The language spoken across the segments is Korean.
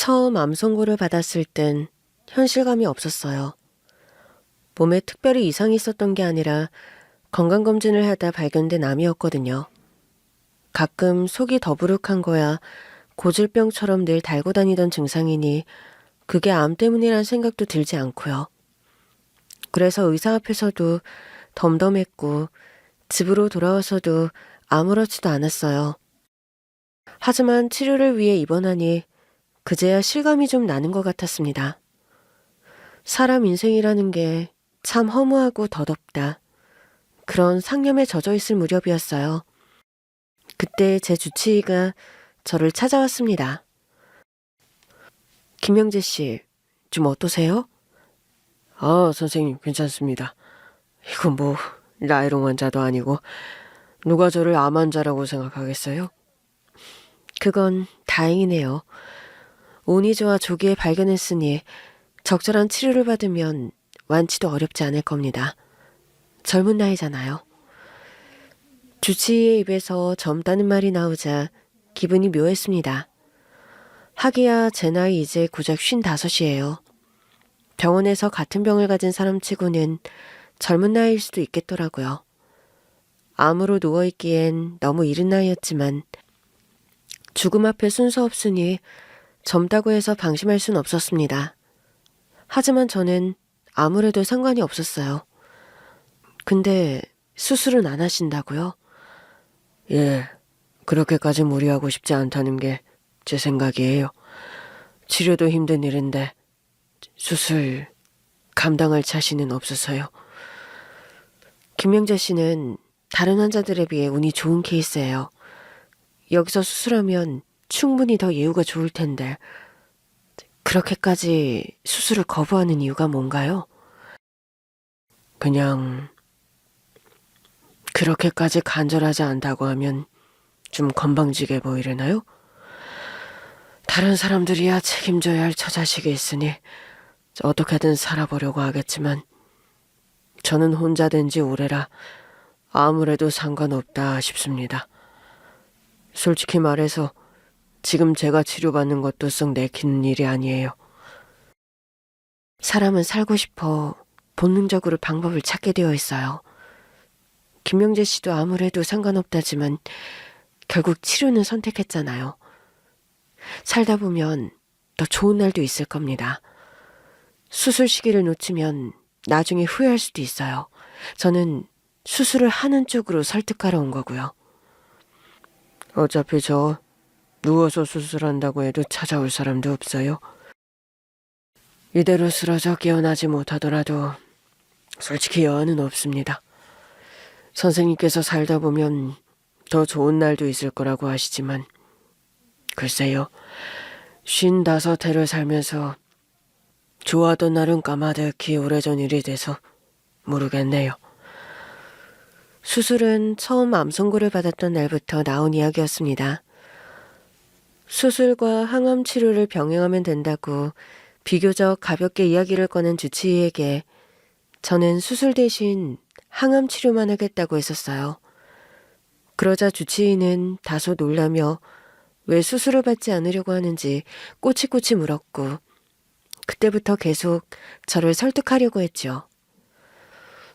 처음 암 선고를 받았을 땐 현실감이 없었어요. 몸에 특별히 이상이 있었던 게 아니라 건강검진을 하다 발견된 암이었거든요. 가끔 속이 더부룩한 거야 고질병처럼 늘 달고 다니던 증상이니 그게 암 때문이란 생각도 들지 않고요. 그래서 의사 앞에서도 덤덤했고 집으로 돌아와서도 아무렇지도 않았어요. 하지만 치료를 위해 입원하니 그제야 실감이 좀 나는 것 같았습니다. 사람 인생이라는 게 참 허무하고 덧없다. 그런 상념에 젖어 있을 무렵이었어요. 그때 제 주치의가 저를 찾아왔습니다. 김영재 씨, 좀 어떠세요? 선생님, 괜찮습니다. 이건 뭐, 라이롱 환자도 아니고, 누가 저를 암 환자라고 생각하겠어요? 그건 다행이네요. 운이 좋아 조기에 발견했으니 적절한 치료를 받으면 완치도 어렵지 않을 겁니다. 젊은 나이잖아요. 주치의의 입에서 젊다는 말이 나오자 기분이 묘했습니다. 하기야 제 나이 이제 고작 55이에요. 병원에서 같은 병을 가진 사람 치고는 젊은 나이일 수도 있겠더라고요. 암으로 누워있기엔 너무 이른 나이였지만 죽음 앞에 순서 없으니 젊다고 해서 방심할 순 없었습니다. 하지만 저는 아무래도 상관이 없었어요. 근데 수술은 안 하신다고요? 예, 그렇게까지 무리하고 싶지 않다는 게 제 생각이에요. 치료도 힘든 일인데 수술 감당할 자신은 없어서요. 김명재 씨는 다른 환자들에 비해 운이 좋은 케이스예요. 여기서 수술하면 충분히 더 예후가 좋을 텐데 그렇게까지 수술을 거부하는 이유가 뭔가요? 그냥 그렇게까지 간절하지 않다고 하면 좀 건방지게 보이려나요? 다른 사람들이야 책임져야 할 처자식이 있으니 어떻게든 살아보려고 하겠지만 저는 혼자 된 지 오래라 아무래도 상관없다 싶습니다. 솔직히 말해서 지금 제가 치료받는 것도 썩 내키는 일이 아니에요. 사람은 살고 싶어 본능적으로 방법을 찾게 되어 있어요. 김명재 씨도 아무래도 상관없다지만 결국 치료는 선택했잖아요. 살다 보면 더 좋은 날도 있을 겁니다. 수술 시기를 놓치면 나중에 후회할 수도 있어요. 저는 수술을 하는 쪽으로 설득하러 온 거고요. 어차피 저 누워서 수술한다고 해도 찾아올 사람도 없어요. 이대로 쓰러져 깨어나지 못하더라도 솔직히 여한은 없습니다. 선생님께서 살다 보면 더 좋은 날도 있을 거라고 하시지만 글쎄요. 55해를 살면서 좋아하던 날은 까마득히 오래전 일이 돼서 모르겠네요. 수술은 처음 암 선고를 받았던 날부터 나온 이야기였습니다. 수술과 항암 치료를 병행하면 된다고 비교적 가볍게 이야기를 꺼낸 주치의에게 저는 수술 대신 항암 치료만 하겠다고 했었어요. 그러자 주치의는 다소 놀라며 왜 수술을 받지 않으려고 하는지 꼬치꼬치 물었고 그때부터 계속 저를 설득하려고 했죠.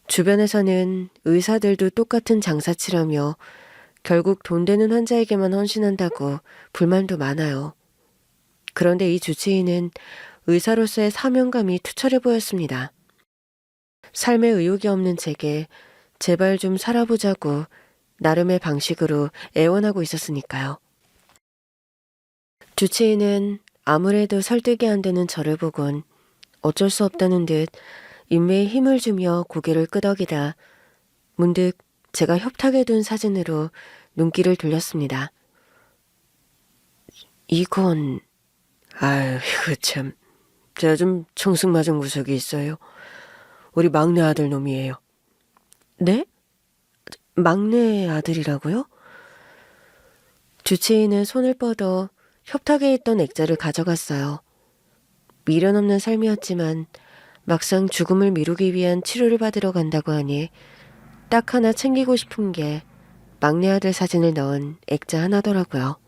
주변에서는 의사들도 똑같은 장사치라며 결국 돈 되는 환자에게만 헌신한다고 불만도 많아요. 그런데 이 주치의는 의사로서의 사명감이 투철해 보였습니다. 삶에 의욕이 없는 제게 제발 좀 살아보자고 나름의 방식으로 애원하고 있었으니까요. 주치의는 아무래도 설득이 안 되는 저를 보곤 어쩔 수 없다는 듯 인매에 힘을 주며 고개를 끄덕이다 문득 제가 협탁에 둔 사진으로 눈길을 돌렸습니다. 이건... 아유, 이거 참... 제가 좀 청승맞은 구석이 있어요. 우리 막내 아들 놈이에요. 네? 막내 아들이라고요? 주치의는 손을 뻗어 협탁에 있던 액자를 가져갔어요. 미련 없는 삶이었지만 막상 죽음을 미루기 위한 치료를 받으러 간다고 하니 딱 하나 챙기고 싶은 게 막내 아들 사진을 넣은 액자 하나더라고요.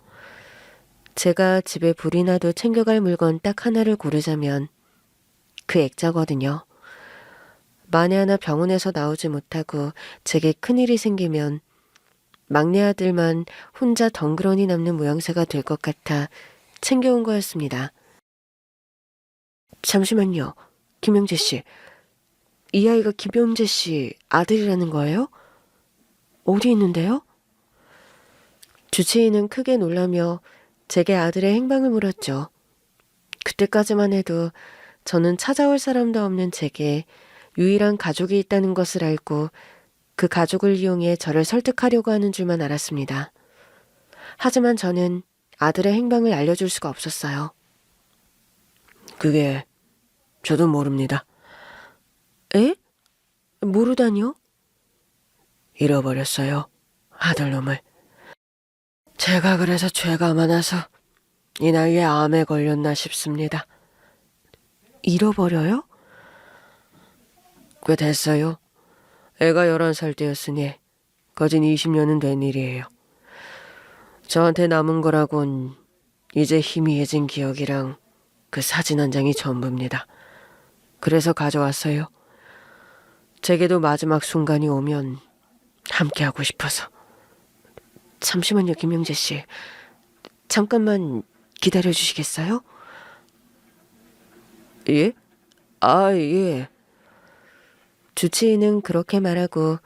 제가 집에 불이 나도 챙겨갈 물건 딱 하나를 고르자면 그 액자거든요. 만에 하나 병원에서 나오지 못하고 제게 큰일이 생기면 막내 아들만 혼자 덩그러니 남는 모양새가 될 것 같아 챙겨온 거였습니다. 잠시만요. 김영재 씨. 이 아이가 김영재 씨 아들이라는 거예요? 어디 있는데요? 주치의는 크게 놀라며 제게 아들의 행방을 물었죠. 그때까지만 해도 저는 찾아올 사람도 없는 제게 유일한 가족이 있다는 것을 알고 그 가족을 이용해 저를 설득하려고 하는 줄만 알았습니다. 하지만 저는 아들의 행방을 알려줄 수가 없었어요. 그게 저도 모릅니다. 에? 모르다니요? 잃어버렸어요. 아들놈을. 제가 그래서 죄가 많아서 이 나이에 암에 걸렸나 싶습니다. 잃어버려요? 꽤 됐어요. 애가 11살 때였으니 거진 20년은 된 일이에요. 저한테 남은 거라곤 이제 희미해진 기억이랑 그 사진 한 장이 전부입니다. 그래서 가져왔어요. 제게도 마지막 순간이 오면 함께하고 싶어서. 잠시만요, 김영재 씨. 잠깐만 기다려주시겠어요? 예? 아, 예. 주치의는 그렇게 말하고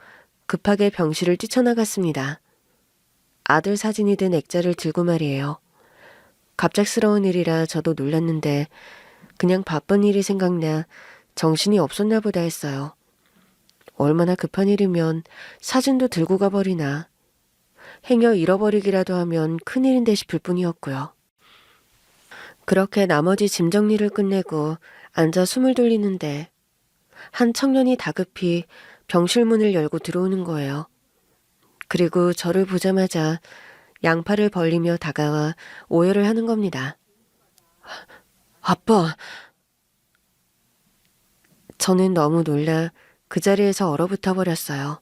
급하게 병실을 뛰쳐나갔습니다. 아들 사진이 든 액자를 들고 말이에요. 갑작스러운 일이라 저도 놀랐는데 그냥 바쁜 일이 생각나 정신이 없었나 보다 했어요. 얼마나 급한 일이면 사진도 들고 가버리나. 행여 잃어버리기라도 하면 큰일인데 싶을 뿐이었고요. 그렇게 나머지 짐 정리를 끝내고 앉아 숨을 돌리는데 한 청년이 다급히 병실 문을 열고 들어오는 거예요. 그리고 저를 보자마자 양팔을 벌리며 다가와 오열을 하는 겁니다. 아빠! 저는 너무 놀라 그 자리에서 얼어붙어 버렸어요.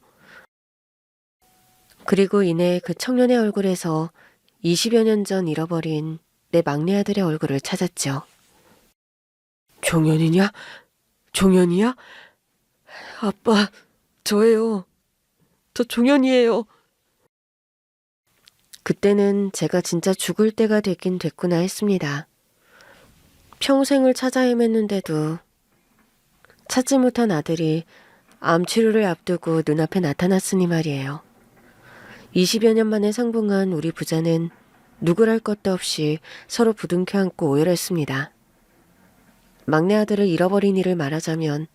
그리고 이내 그 청년의 얼굴에서 20여 년 전 잃어버린 내 막내 아들의 얼굴을 찾았죠. 종현이냐? 종현이야? 아빠, 저예요. 저 종현이에요. 그때는 제가 진짜 죽을 때가 됐긴 됐구나 했습니다. 평생을 찾아 헤맸는데도 찾지 못한 아들이 암 치료를 앞두고 눈앞에 나타났으니 말이에요. 20여 년 만에 상봉한 우리 부자는 누구랄 것도 없이 서로 부둥켜 안고 오열했습니다. 막내 아들을 잃어버린 일을 말하자면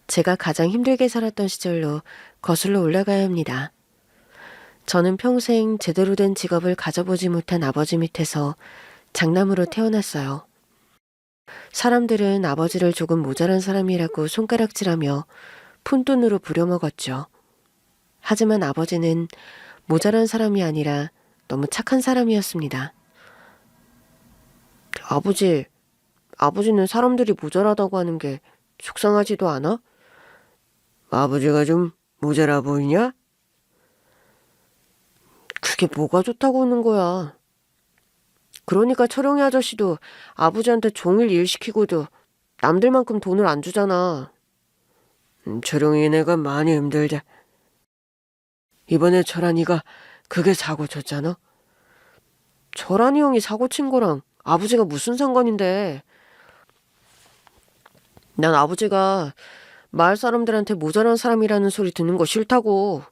제가 가장 힘들게 살았던 시절로 거슬러 올라가야 합니다. 저는 평생 제대로 된 직업을 가져보지 못한 아버지 밑에서 장남으로 태어났어요. 사람들은 아버지를 조금 모자란 사람이라고 손가락질하며 푼돈으로 부려먹었죠. 하지만 아버지는 모자란 사람이 아니라 너무 착한 사람이었습니다. 아버지는 사람들이 모자라다고 하는 게 속상하지도 않아? 아버지가 좀 모자라 보이냐? 그게 뭐가 좋다고 하는 거야. 그러니까 철용이 아저씨도 아버지한테 종일 일 시키고도 남들만큼 돈을 안 주잖아. 철용이 내가 많이 힘들자. 이번에 철한이가 그게 사고 쳤잖아. 철한이 형이 사고 친 거랑 아버지가 무슨 상관인데. 난 아버지가 마을 사람들한테 모자란 사람이라는 소리 듣는 거 싫다고.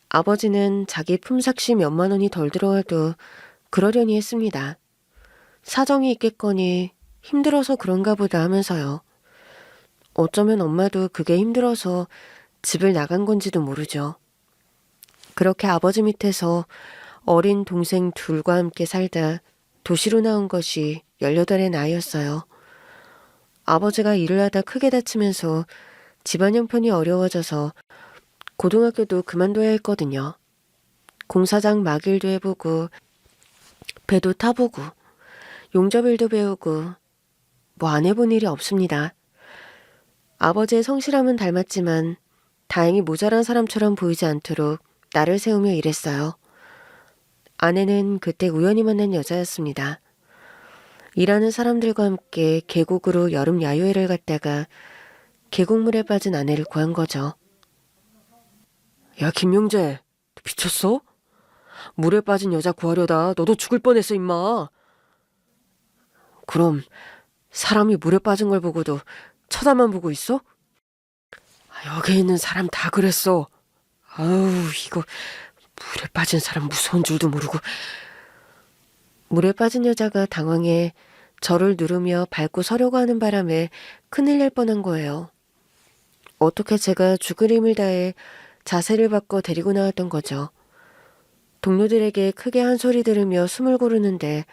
아버지는 자기 품삯이 몇만 원이 덜 들어와도 그러려니 했습니다. 사정이 있겠거니 힘들어서 그런가 보다 하면서요. 어쩌면 엄마도 그게 힘들어서 집을 나간 건지도 모르죠. 그렇게 아버지 밑에서 어린 동생 둘과 함께 살다 도시로 나온 것이 18의 나이였어요. 아버지가 일을 하다 크게 다치면서 집안 형편이 어려워져서 고등학교도 그만둬야 했거든요. 공사장 막일도 해보고 배도 타보고 용접일도 배우고 뭐 안 해본 일이 없습니다. 아버지의 성실함은 닮았지만 다행히 모자란 사람처럼 보이지 않도록 나를 세우며 일했어요. 아내는 그때 우연히 만난 여자였습니다. 일하는 사람들과 함께 계곡으로 여름 야유회를 갔다가 계곡물에 빠진 아내를 구한 거죠. 야, 김용재, 너 미쳤어? 물에 빠진 여자 구하려다 너도 죽을 뻔했어, 임마. 그럼 사람이 물에 빠진 걸 보고도 쳐다만 보고 있어? 여기 있는 사람 다 그랬어. 아우, 이거 물에 빠진 사람 무서운 줄도 모르고. 물에 빠진 여자가 당황해 저를 누르며 밟고 서려고 하는 바람에 큰일 날 뻔한 거예요. 어떻게 제가 죽을 힘을 다해 자세를 바꿔 데리고 나왔던 거죠. 동료들에게 크게 한 소리 들으며 숨을 고르는데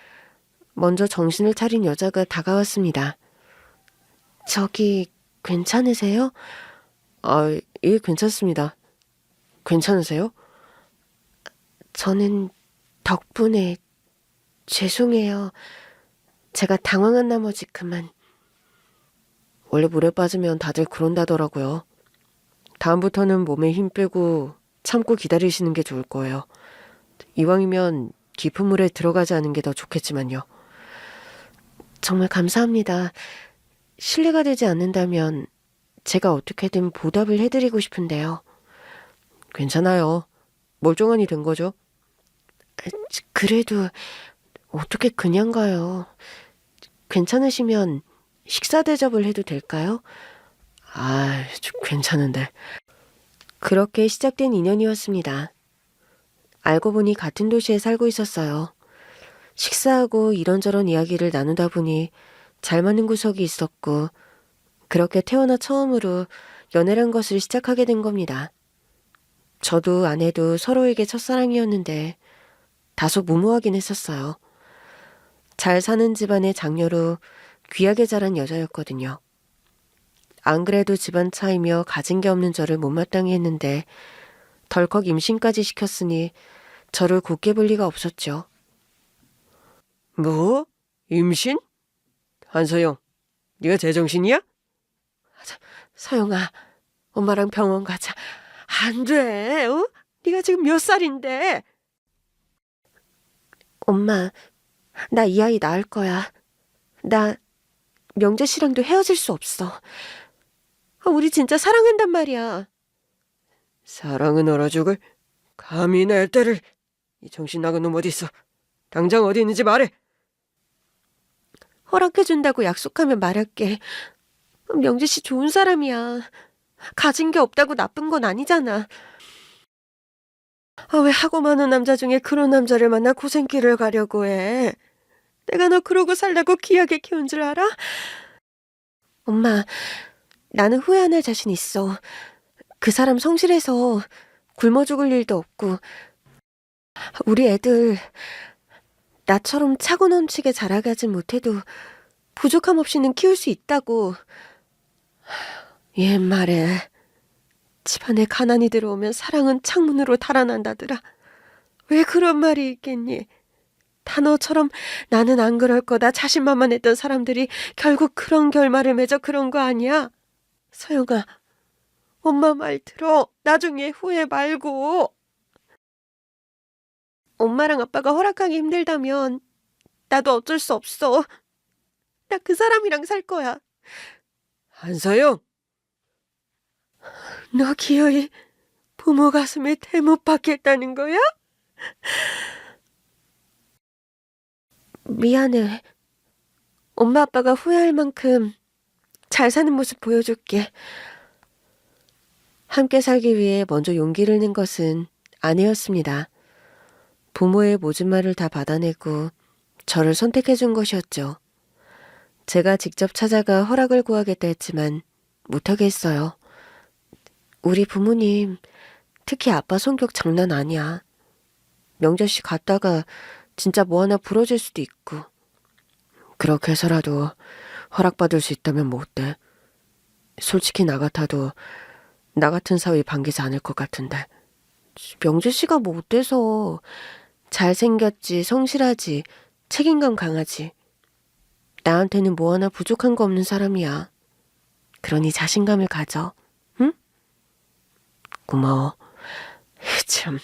먼저 정신을 차린 여자가 다가왔습니다. 저기 괜찮으세요? 아, 예, 괜찮습니다. 괜찮으세요? 저는 덕분에 죄송해요. 제가 당황한 나머지 그만. 원래 물에 빠지면 다들 그런다더라고요. 다음부터는 몸에 힘 빼고 참고 기다리시는 게 좋을 거예요. 이왕이면 깊은 물에 들어가지 않은 게 더 좋겠지만요. 정말 감사합니다. 실례가 되지 않는다면 제가 어떻게든 보답을 해드리고 싶은데요. 괜찮아요. 멀쩡하니 된 거죠? 그래도 어떻게 그냥 가요? 괜찮으시면 식사 대접을 해도 될까요? 아, 좀 괜찮은데. 그렇게 시작된 인연이었습니다. 알고 보니 같은 도시에 살고 있었어요. 식사하고 이런저런 이야기를 나누다 보니 잘 맞는 구석이 있었고 그렇게 태어나 처음으로 연애란 것을 시작하게 된 겁니다. 저도 아내도 서로에게 첫사랑이었는데 다소 무모하긴 했었어요. 잘 사는 집안의 장녀로 귀하게 자란 여자였거든요. 안 그래도 집안 차이며 가진 게 없는 저를 못마땅해 했는데 덜컥 임신까지 시켰으니 저를 곱게 볼 리가 없었죠. 뭐? 임신? 한서영, 네가 제정신이야? 서영아, 엄마랑 병원 가자. 안 돼, 어? 네가 지금 몇 살인데? 엄마, 나 이 아이 낳을 거야. 나 명재 씨랑도 헤어질 수 없어. 우리 진짜 사랑한단 말이야. 사랑은 얼어 죽을? 감히 날 때를. 이 정신 나간 놈 어디 있어? 당장 어디 있는지 말해. 허락해준다고 약속하면 말할게. 명재 씨 좋은 사람이야. 가진 게 없다고 나쁜 건 아니잖아. 왜 하고 많은 남자 중에 그런 남자를 만나 고생길을 가려고 해. 내가 너 그러고 살라고 귀하게 키운 줄 알아? 엄마, 나는 후회 안 할 자신 있어. 그 사람 성실해서 굶어 죽을 일도 없고 우리 애들 나처럼 차고 넘치게 자라게 하진 못해도 부족함 없이는 키울 수 있다고. 옛말에 집안에 가난이 들어오면 사랑은 창문으로 달아난다더라. 왜 그런 말이 있겠니? 다 너처럼 나는 안 그럴 거다 자신만만했던 사람들이 결국 그런 결말을 맺어 그런 거 아니야? 서영아, 엄마 말 들어. 나중에 후회 말고. 엄마랑 아빠가 허락하기 힘들다면 나도 어쩔 수 없어. 나 그 사람이랑 살 거야. 한서영! 너 기어이 부모 가슴에 대못 박겠다는 거야? 미안해. 엄마 아빠가 후회할 만큼 잘 사는 모습 보여줄게. 함께 살기 위해 먼저 용기를 낸 것은 아내였습니다. 부모의 모진 말을 다 받아내고 저를 선택해준 것이었죠. 제가 직접 찾아가 허락을 구하겠다 했지만 못하게 했어요. 우리 부모님, 특히 아빠 성격 장난 아니야. 명재 씨 갔다가 진짜 뭐 하나 부러질 수도 있고. 그렇게 해서라도 허락받을 수 있다면 뭐 어때? 솔직히 나 같아도 나 같은 사위 반기지 않을 것 같은데. 명재 씨가 뭐 어때서. 잘생겼지, 성실하지, 책임감 강하지. 나한테는 뭐 하나 부족한 거 없는 사람이야. 그러니 자신감을 가져. 응? 고마워. 참,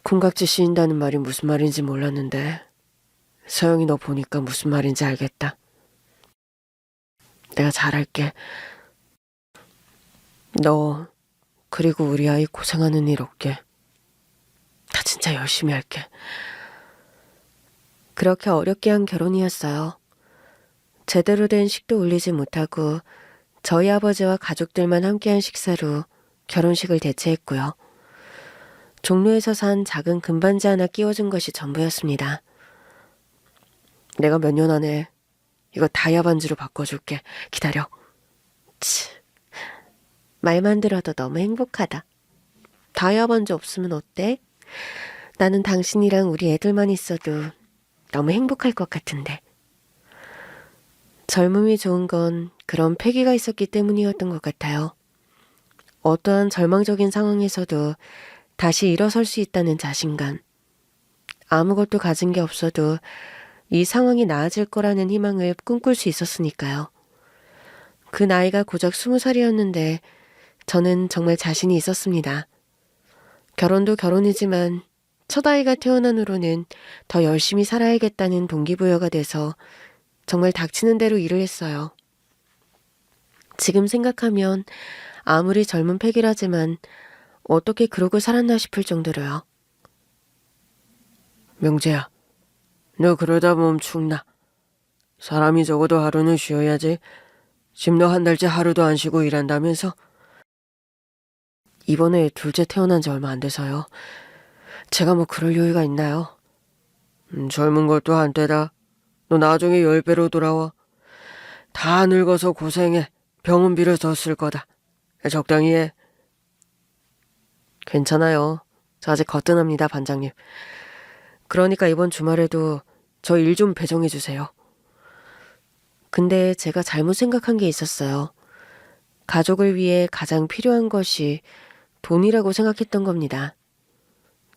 콩깍지 씌인다는 말이 무슨 말인지 몰랐는데 서영이 너 보니까 무슨 말인지 알겠다. 내가 잘할게. 너 그리고 우리 아이 고생하는 일 없게. 나 진짜 열심히 할게. 그렇게 어렵게 한 결혼이었어요. 제대로 된 식도 올리지 못하고 저희 아버지와 가족들만 함께한 식사로 결혼식을 대체했고요. 종로에서 산 작은 금반지 하나 끼워준 것이 전부였습니다. 내가 몇 년 안에 이거 다이아 반지로 바꿔줄게. 기다려. 치, 말만 들어도 너무 행복하다. 다이아 반지 없으면 어때? 나는 당신이랑 우리 애들만 있어도 너무 행복할 것 같은데. 젊음이 좋은 건 그런 패기가 있었기 때문이었던 것 같아요. 어떠한 절망적인 상황에서도 다시 일어설 수 있다는 자신감. 아무것도 가진 게 없어도 이 상황이 나아질 거라는 희망을 꿈꿀 수 있었으니까요. 그 나이가 고작 20살이었는데 저는 정말 자신이 있었습니다. 결혼도 결혼이지만 첫 아이가 태어난 후로는 더 열심히 살아야겠다는 동기부여가 돼서 정말 닥치는 대로 일을 했어요. 지금 생각하면 아무리 젊은 패기라지만 어떻게 그러고 살았나 싶을 정도로요. 명재야, 너 그러다 몸 축나. 사람이 적어도 하루는 쉬어야지. 지금 너 한 달째 하루도 안 쉬고 일한다면서? 이번에 둘째 태어난 지 얼마 안 돼서요. 제가 뭐 그럴 여유가 있나요? 젊은 것도 한때다. 너 나중에 10배로 돌아와. 다 늙어서 고생해. 병원비를 더 쓸 거다. 적당히 해. 괜찮아요. 저 아직 거뜬합니다, 반장님. 그러니까 이번 주말에도 저 일 좀 배정해 주세요. 근데 제가 잘못 생각한 게 있었어요. 가족을 위해 가장 필요한 것이 돈이라고 생각했던 겁니다.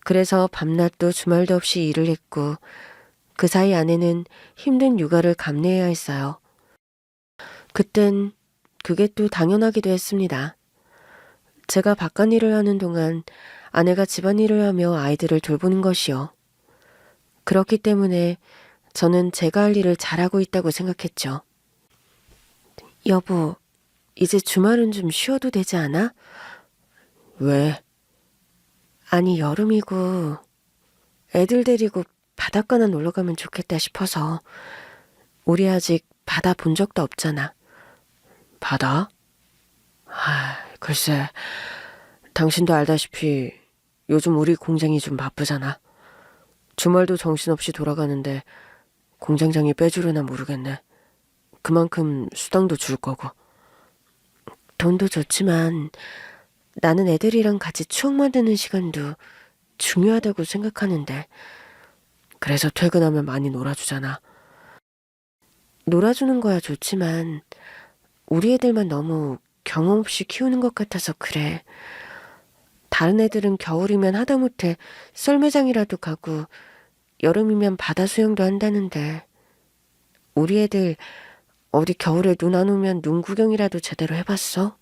그래서 밤낮도 주말도 없이 일을 했고 그 사이 아내는 힘든 육아를 감내해야 했어요. 그땐 그게 또 당연하기도 했습니다. 제가 바깥일을 하는 동안 아내가 집안일을 하며 아이들을 돌보는 것이요. 그렇기 때문에 저는 제가 할 일을 잘하고 있다고 생각했죠. 여보, 이제 주말은 좀 쉬어도 되지 않아? 왜? 아니, 여름이고 애들 데리고 바닷가나 놀러 가면 좋겠다 싶어서. 우리 아직 바다 본 적도 없잖아. 바다? 글쎄, 당신도 알다시피 요즘 우리 공장이 좀 바쁘잖아. 주말도 정신없이 돌아가는데 공장장이 빼주려나 모르겠네. 그만큼 수당도 줄 거고. 돈도 좋지만 나는 애들이랑 같이 추억 만드는 시간도 중요하다고 생각하는데. 그래서 퇴근하면 많이 놀아주잖아. 놀아주는 거야 좋지만 우리 애들만 너무 경험 없이 키우는 것 같아서 그래. 다른 애들은 겨울이면 하다못해 썰매장이라도 가고 여름이면 바다 수영도 한다는데 우리 애들 어디 겨울에 눈 안 오면 눈 구경이라도 제대로 해봤어?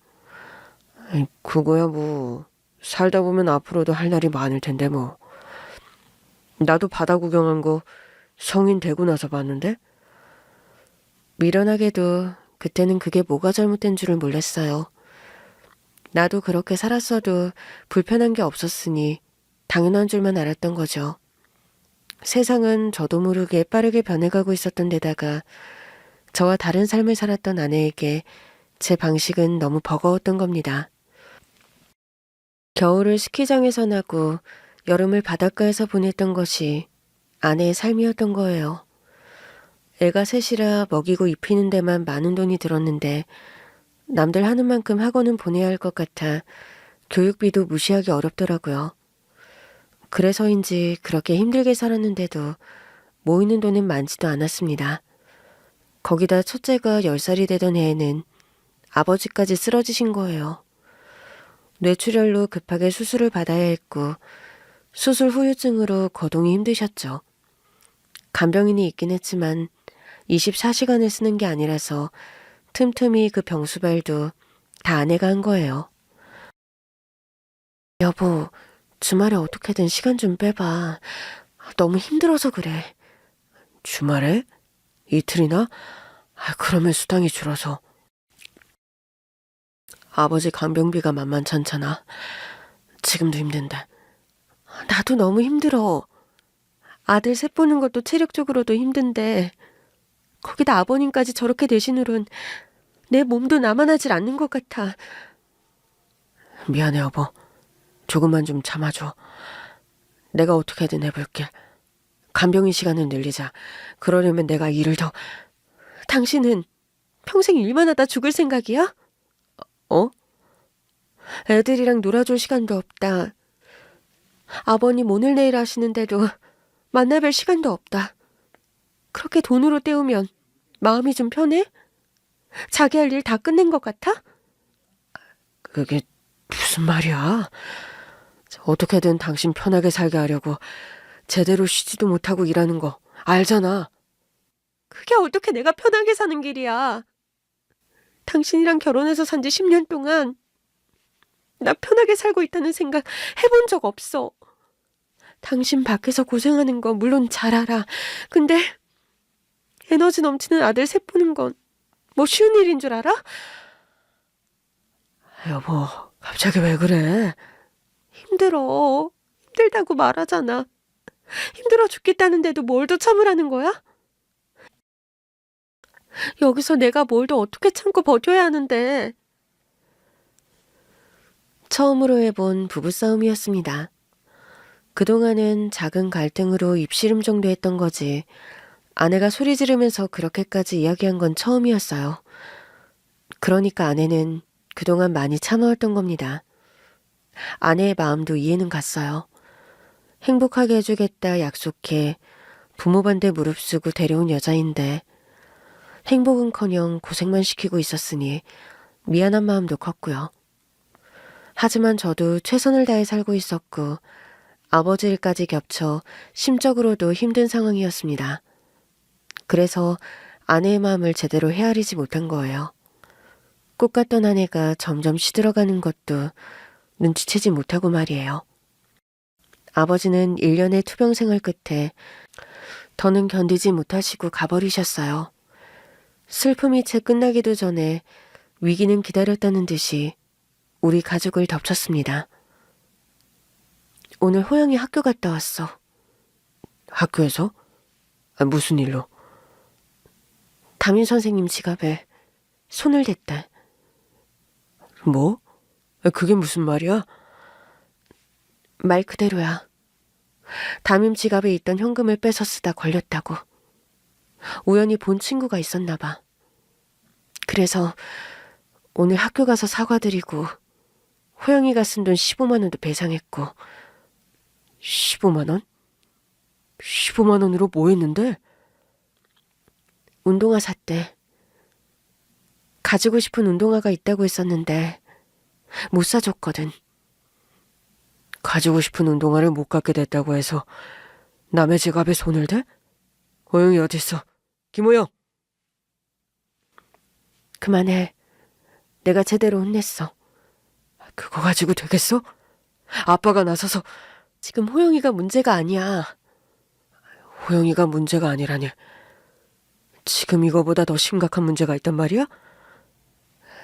그거야 뭐 살다 보면 앞으로도 할 날이 많을 텐데 뭐. 나도 바다 구경한 거 성인 되고 나서 봤는데. 미련하게도 그때는 그게 뭐가 잘못된 줄을 몰랐어요. 나도 그렇게 살았어도 불편한 게 없었으니 당연한 줄만 알았던 거죠. 세상은 저도 모르게 빠르게 변해가고 있었던 데다가 저와 다른 삶을 살았던 아내에게 제 방식은 너무 버거웠던 겁니다. 겨울을 스키장에서 나고 여름을 바닷가에서 보냈던 것이 아내의 삶이었던 거예요. 애가 셋이라 먹이고 입히는 데만 많은 돈이 들었는데 남들 하는 만큼 학원은 보내야 할 것 같아 교육비도 무시하기 어렵더라고요. 그래서인지 그렇게 힘들게 살았는데도 모이는 돈은 많지도 않았습니다. 거기다 첫째가 10살이 되던 해에는 아버지까지 쓰러지신 거예요. 뇌출혈로 급하게 수술을 받아야 했고 수술 후유증으로 거동이 힘드셨죠. 간병인이 있긴 했지만 24시간을 쓰는 게 아니라서 틈틈이 그 병수발도 다 아내가 한 거예요. 여보, 주말에 어떻게든 시간 좀 빼봐. 너무 힘들어서 그래. 주말에? 이틀이나? 그러면 수당이 줄어서. 아버지 간병비가 만만찮잖아. 지금도 힘든데. 나도 너무 힘들어. 아들 셋 보는 것도 체력적으로도 힘든데 거기다 아버님까지 저렇게 되시느론 내 몸도 남아나질 않는 것 같아. 미안해 여보. 조금만 좀 참아줘. 내가 어떻게든 해볼게. 간병인 시간을 늘리자. 그러려면 내가 일을 더... 당신은 평생 일만 하다 죽을 생각이야? 어? 애들이랑 놀아줄 시간도 없다. 아버님 오늘 내일 하시는데도 만나뵐 시간도 없다. 그렇게 돈으로 때우면 마음이 좀 편해? 자기 할 일 다 끝낸 것 같아? 그게 무슨 말이야? 어떻게든 당신 편하게 살게 하려고 제대로 쉬지도 못하고 일하는 거 알잖아. 그게 어떻게 내가 편하게 사는 길이야. 당신이랑 결혼해서 산 지 10년 동안 나 편하게 살고 있다는 생각 해본 적 없어. 당신 밖에서 고생하는 거 물론 잘 알아. 근데 에너지 넘치는 아들 셋 보는 건 뭐 쉬운 일인 줄 알아? 여보, 갑자기 왜 그래? 힘들어. 힘들다고 말하잖아. 힘들어 죽겠다는데도 뭘 더 참으라는 거야? 여기서 내가 뭘 더 어떻게 참고 버텨야 하는데. 처음으로 해본 부부싸움이었습니다. 그동안은 작은 갈등으로 입씨름 정도 했던 거지. 아내가 소리 지르면서 그렇게까지 이야기한 건 처음이었어요. 그러니까 아내는 그동안 많이 참아왔던 겁니다. 아내의 마음도 이해는 갔어요. 행복하게 해주겠다 약속해 부모 반대 무릅쓰고 데려온 여자인데 행복은커녕 고생만 시키고 있었으니 미안한 마음도 컸고요. 하지만 저도 최선을 다해 살고 있었고 아버지 일까지 겹쳐 심적으로도 힘든 상황이었습니다. 그래서 아내의 마음을 제대로 헤아리지 못한 거예요. 꽃 같던 아내가 점점 시들어가는 것도 눈치채지 못하고 말이에요. 아버지는 1년의 투병 생활 끝에 더는 견디지 못하시고 가버리셨어요. 슬픔이 채 끝나기도 전에 위기는 기다렸다는 듯이 우리 가족을 덮쳤습니다. 오늘 호영이 학교 갔다 왔어. 학교에서? 무슨 일로? 담임 선생님 지갑에 손을 댔대. 뭐? 그게 무슨 말이야? 말 그대로야. 담임 지갑에 있던 현금을 뺏어 쓰다 걸렸다고. 우연히 본 친구가 있었나 봐. 그래서 오늘 학교 가서 사과드리고 호영이가 쓴 돈 15만 원도 배상했고. 15만 원? 15만 원으로 뭐 했는데? 운동화 샀대. 가지고 싶은 운동화가 있다고 했었는데 못 사줬거든. 가지고 싶은 운동화를 못 갖게 됐다고 해서 남의 지갑에 손을 대? 호영이 어딨어? 김호영! 그만해. 내가 제대로 혼냈어. 그거 가지고 되겠어? 아빠가 나서서. 지금 호영이가 문제가 아니야. 호영이가 문제가 아니라니. 지금 이거보다 더 심각한 문제가 있단 말이야?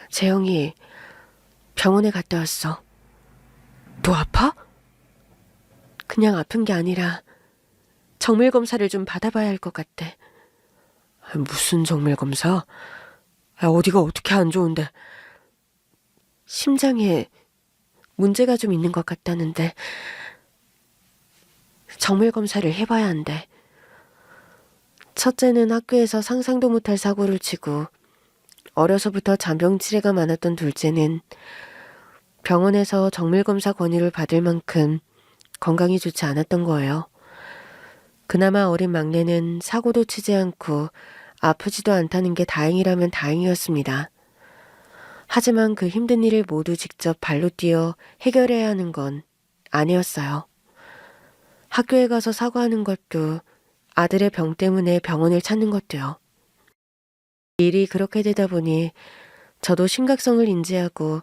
재영이 병원에 갔다 왔어. 너 아파? 그냥 아픈 게 아니라 정밀 검사를 좀 받아봐야 할 것 같대. 무슨 정밀 검사? 어디가 어떻게 안 좋은데? 심장에 문제가 좀 있는 것 같다는데 정밀 검사를 해봐야 한대. 첫째는 학교에서 상상도 못할 사고를 치고 어려서부터 잔병 치레가 많았던 둘째는 병원에서 정밀 검사 권유를 받을 만큼 건강이 좋지 않았던 거예요. 그나마 어린 막내는 사고도 치지 않고 아프지도 않다는 게 다행이라면 다행이었습니다. 하지만 그 힘든 일을 모두 직접 발로 뛰어 해결해야 하는 건 아니었어요. 학교에 가서 사과하는 것도 아들의 병 때문에 병원을 찾는 것도요. 일이 그렇게 되다 보니 저도 심각성을 인지하고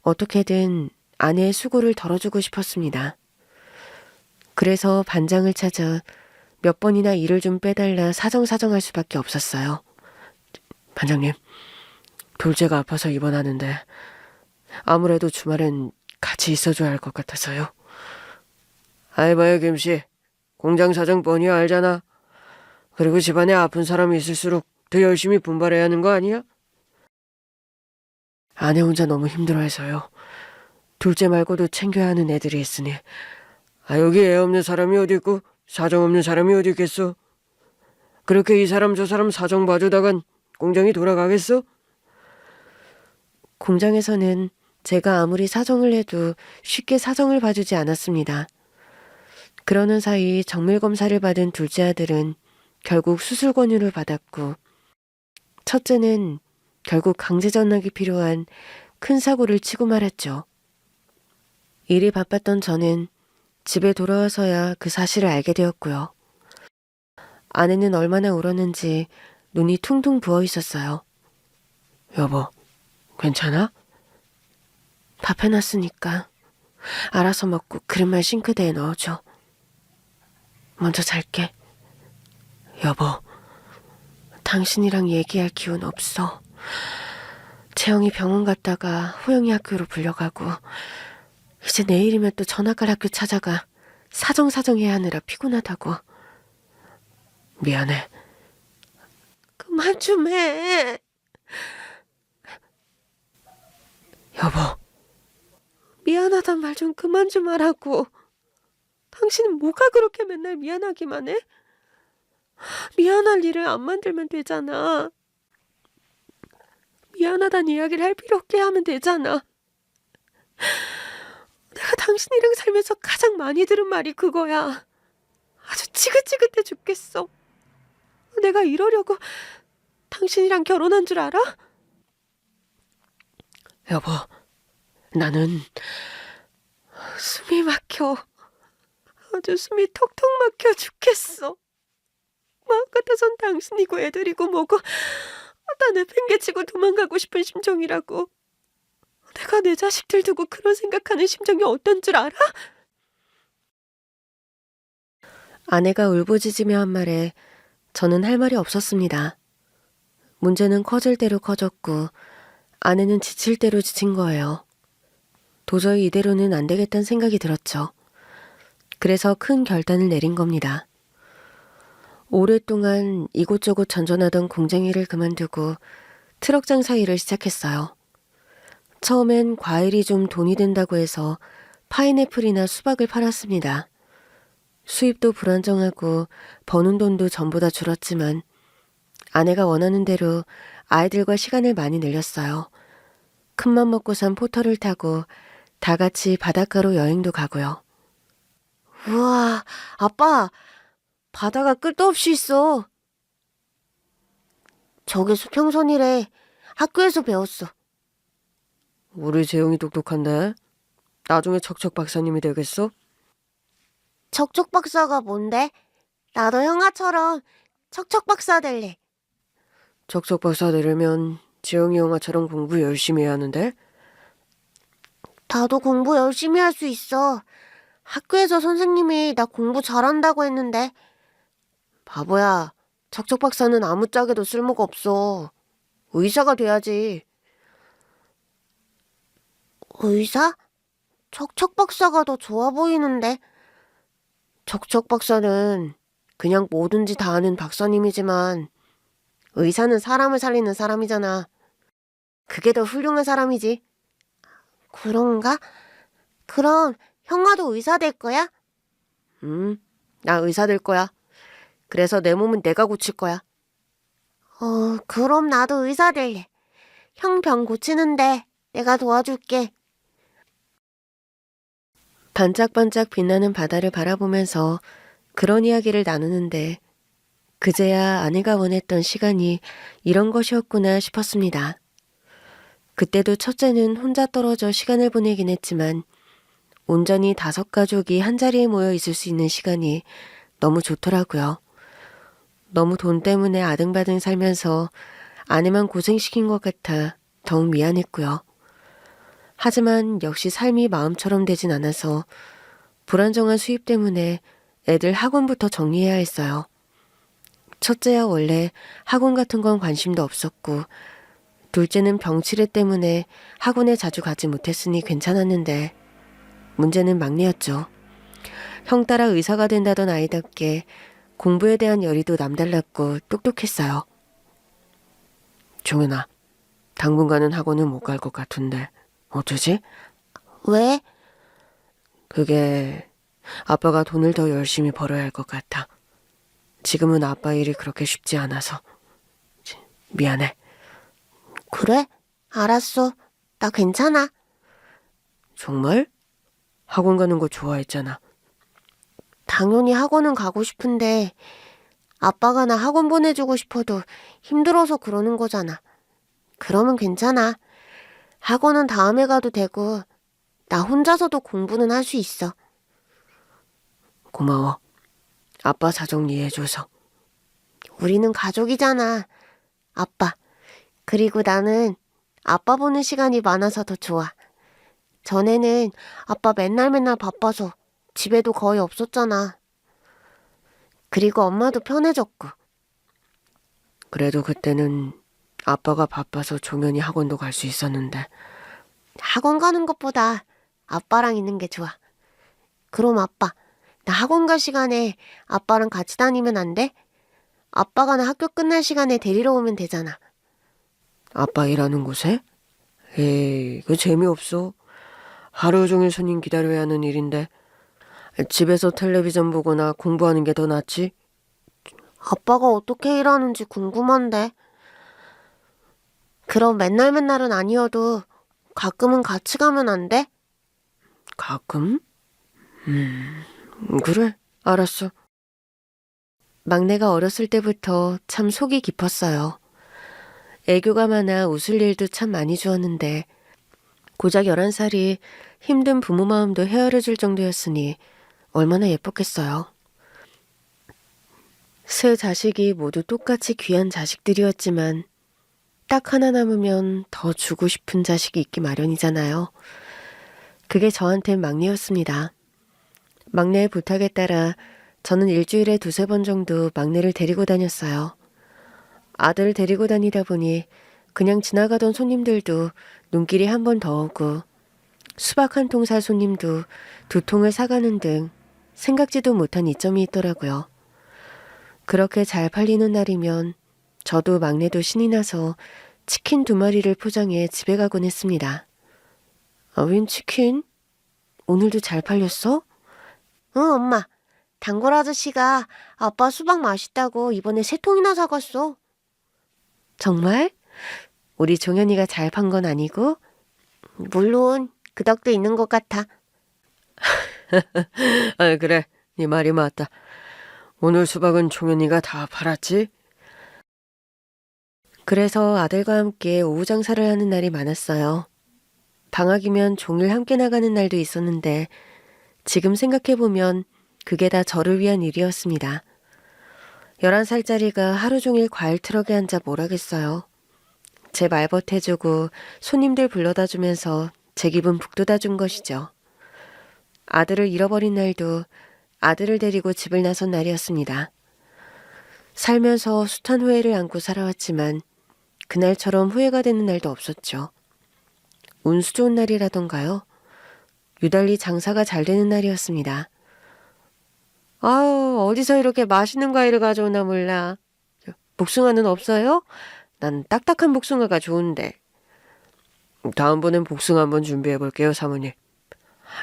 어떻게든 아내의 수고를 덜어주고 싶었습니다. 그래서 반장을 찾아 몇 번이나 일을 좀 빼달라 사정사정할 수밖에 없었어요. 반장님, 둘째가 아파서 입원하는데 아무래도 주말엔 같이 있어줘야 할 것 같아서요. 아이봐요, 김씨. 공장 사정 뻔히 알잖아. 그리고 집안에 아픈 사람이 있을수록 더 열심히 분발해야 하는 거 아니야? 아내 혼자 너무 힘들어해서요. 둘째 말고도 챙겨야 하는 애들이 있으니. 여기 애 없는 사람이 어디 있고 사정 없는 사람이 어디 있겠어? 그렇게 이 사람 저 사람 사정 봐주다간 공장이 돌아가겠어? 공장에서는 제가 아무리 사정을 해도 쉽게 사정을 봐주지 않았습니다. 그러는 사이 정밀검사를 받은 둘째 아들은 결국 수술 권유를 받았고, 첫째는 결국 강제 전락이 필요한 큰 사고를 치고 말았죠. 일이 바빴던 저는 집에 돌아와서야 그 사실을 알게 되었고요. 아내는 얼마나 울었는지 눈이 퉁퉁 부어 있었어요. 여보, 괜찮아? 밥 해놨으니까 알아서 먹고 그릇만 싱크대에 넣어줘. 먼저 잘게. 여보, 당신이랑 얘기할 기운 없어. 채영이 병원 갔다가 호영이 학교로 불려가고 이제 내일이면 또 전학갈 학교 찾아가 사정사정해야 하느라 피곤하다고. 미안해. 그만 좀 해. 여보, 미안하단 말 좀 그만 좀 하라고. 당신은 뭐가 그렇게 맨날 미안하기만 해? 미안할 일을 안 만들면 되잖아. 미안하다는 이야기를 할 필요 없게 하면 되잖아. 내가 당신이랑 살면서 가장 많이 들은 말이 그거야. 아주 지긋지긋해 죽겠어. 내가 이러려고 당신이랑 결혼한 줄 알아? 여보, 나는 숨이 막혀. 아주 숨이 턱턱 막혀 죽겠어. 마음 같아선 당신이고 애들이고 뭐고 다 내팽개치고 도망가고 싶은 심정이라고. 내가 내 자식들 두고 그런 생각하는 심정이 어떤 줄 알아? 아내가 울부짖으며 한 말에 저는 할 말이 없었습니다. 문제는 커질 대로 커졌고 아내는 지칠 대로 지친 거예요. 도저히 이대로는 안 되겠다는 생각이 들었죠. 그래서 큰 결단을 내린 겁니다. 오랫동안 이곳저곳 전전하던 공장 일을 그만두고 트럭 장사 일을 시작했어요. 처음엔 과일이 좀 돈이 된다고 해서 파인애플이나 수박을 팔았습니다. 수입도 불안정하고 버는 돈도 전부 다 줄었지만 아내가 원하는 대로 아이들과 시간을 많이 늘렸어요. 큰맘 먹고 산 포터를 타고 다 같이 바닷가로 여행도 가고요. 우와, 아빠, 바다가 끝도 없이 있어. 저게 수평선이래. 학교에서 배웠어. 우리 재용이 똑똑한데? 나중에 척척 박사님이 되겠어? 척척 박사가 뭔데? 나도 형아처럼 척척 박사 될래. 척척 박사 되려면 재용이 형아처럼 공부 열심히 해야 하는데? 나도 공부 열심히 할 수 있어. 학교에서 선생님이 나 공부 잘한다고 했는데. 바보야, 척척 박사는 아무짝에도 쓸모가 없어. 의사가 돼야지. 의사? 척척 박사가 더 좋아 보이는데. 척척 박사는 그냥 뭐든지 다 아는 박사님이지만 의사는 사람을 살리는 사람이잖아. 그게 더 훌륭한 사람이지. 그런가? 그럼 형아도 의사 될 거야? 나 의사 될 거야. 그래서 내 몸은 내가 고칠 거야. 그럼 나도 의사 될래. 형 병 고치는데 내가 도와줄게. 반짝반짝 빛나는 바다를 바라보면서 그런 이야기를 나누는데 그제야 아내가 원했던 시간이 이런 것이었구나 싶었습니다. 그때도 첫째는 혼자 떨어져 시간을 보내긴 했지만 온전히 5가족이 한자리에 모여 있을 수 있는 시간이 너무 좋더라고요. 너무 돈 때문에 아등바등 살면서 아내만 고생시킨 것 같아 더욱 미안했고요. 하지만 역시 삶이 마음처럼 되진 않아서 불안정한 수입 때문에 애들 학원부터 정리해야 했어요. 첫째야 원래 학원 같은 건 관심도 없었고, 둘째는 병치레 때문에 학원에 자주 가지 못했으니 괜찮았는데, 문제는 막내였죠. 형 따라 의사가 된다던 아이답게 공부에 대한 열의도 남달랐고 똑똑했어요. 종현아, 당분간은 학원은 못 갈 것 같은데 어쩌지? 왜? 그게 아빠가 돈을 더 열심히 벌어야 할 것 같아. 지금은 아빠 일이 그렇게 쉽지 않아서. 미안해. 그래? 알았어. 나 괜찮아. 정말? 학원 가는 거 좋아했잖아. 당연히 학원은 가고 싶은데 아빠가 나 학원 보내주고 싶어도 힘들어서 그러는 거잖아. 그러면 괜찮아. 학원은 다음에 가도 되고 나 혼자서도 공부는 할 수 있어. 고마워. 아빠 사정 이해해줘서. 우리는 가족이잖아. 아빠. 그리고 나는 아빠 보는 시간이 많아서 더 좋아. 전에는 아빠 맨날 바빠서 집에도 거의 없었잖아. 그리고 엄마도 편해졌고. 그래도 그때는 아빠가 바빠서 종현이 학원도 갈 수 있었는데. 학원 가는 것보다 아빠랑 있는 게 좋아. 그럼 아빠, 나 학원 갈 시간에 아빠랑 같이 다니면 안 돼? 아빠가 나 학교 끝날 시간에 데리러 오면 되잖아. 아빠 일하는 곳에? 에이, 그거 재미없어. 하루 종일 손님 기다려야 하는 일인데. 집에서 텔레비전 보거나 공부하는 게 더 낫지? 아빠가 어떻게 일하는지 궁금한데. 그럼 맨날은 아니어도 가끔은 같이 가면 안 돼? 가끔? 그래, 알았어. 막내가 어렸을 때부터 참 속이 깊었어요. 애교가 많아 웃을 일도 참 많이 주었는데 고작 11살이 힘든 부모 마음도 헤아려줄 정도였으니 얼마나 예뻤겠어요. 세 자식이 모두 똑같이 귀한 자식들이었지만 딱 하나 남으면 더 주고 싶은 자식이 있기 마련이잖아요. 그게 저한텐 막내였습니다. 막내의 부탁에 따라 저는 일주일에 2-3번 정도 막내를 데리고 다녔어요. 아들을 데리고 다니다 보니 그냥 지나가던 손님들도 눈길이 한 번 더 오고 수박 한 통 살 손님도 2통을 사가는 등 생각지도 못한 이점이 있더라고요. 그렇게 잘 팔리는 날이면 저도 막내도 신이 나서 치킨 2마리를 포장해 집에 가곤 했습니다. 웬 치킨? 오늘도 잘 팔렸어? 응, 엄마. 단골 아저씨가 아빠 수박 맛있다고 이번에 3통이나 사갔어. 정말? 우리 종현이가 잘 판 건 아니고? 물론 그 덕도 있는 것 같아. 아, 그래. 네 말이 맞다. 오늘 수박은 종현이가 다 팔았지? 그래서 아들과 함께 오후 장사를 하는 날이 많았어요. 방학이면 종일 함께 나가는 날도 있었는데 지금 생각해보면 그게 다 저를 위한 일이었습니다. 11살짜리가 하루 종일 과일 트럭에 앉아 뭘 하겠어요. 제 말벗 해주고 손님들 불러다 주면서 제 기분 북돋아 준 것이죠. 아들을 잃어버린 날도 아들을 데리고 집을 나선 날이었습니다. 살면서 숱한 후회를 안고 살아왔지만 그날처럼 후회가 되는 날도 없었죠. 운수 좋은 날이라던가요? 유달리 장사가 잘 되는 날이었습니다. 아유, 어디서 이렇게 맛있는 과일을 가져오나 몰라. 복숭아는 없어요? 난 딱딱한 복숭아가 좋은데. 다음번엔 복숭아 한번 준비해볼게요, 사모님.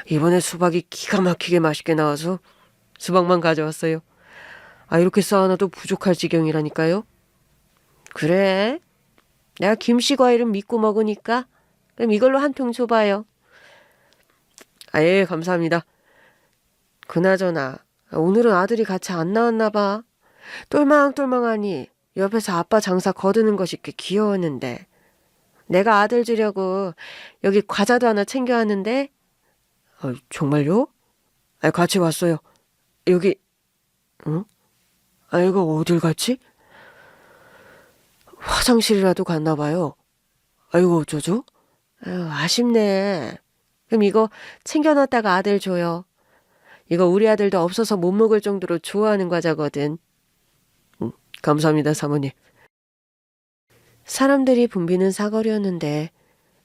이번에 수박이 기가 막히게 맛있게 나와서 수박만 가져왔어요. 아, 이렇게 쌓아놔도 부족할 지경이라니까요. 그래? 내가 김씨 과일은 믿고 먹으니까 그럼 이걸로 한 통 줘봐요. 아, 예, 감사합니다. 그나저나 오늘은 아들이 같이 안 나왔나 봐. 똘망똘망하니 옆에서 아빠 장사 거드는 것이 꽤 귀여웠는데. 내가 아들 주려고 여기 과자도 하나 챙겨왔는데. 정말요? 아, 같이 왔어요. 여기, 응? 아, 이거 어딜 갔지? 화장실이라도 갔나 봐요. 아이고, 어쩌죠? 아유, 아쉽네. 그럼 이거 챙겨놨다가 아들 줘요. 이거 우리 아들도 없어서 못 먹을 정도로 좋아하는 과자거든. 감사합니다, 사모님. 사람들이 붐비는 사거리였는데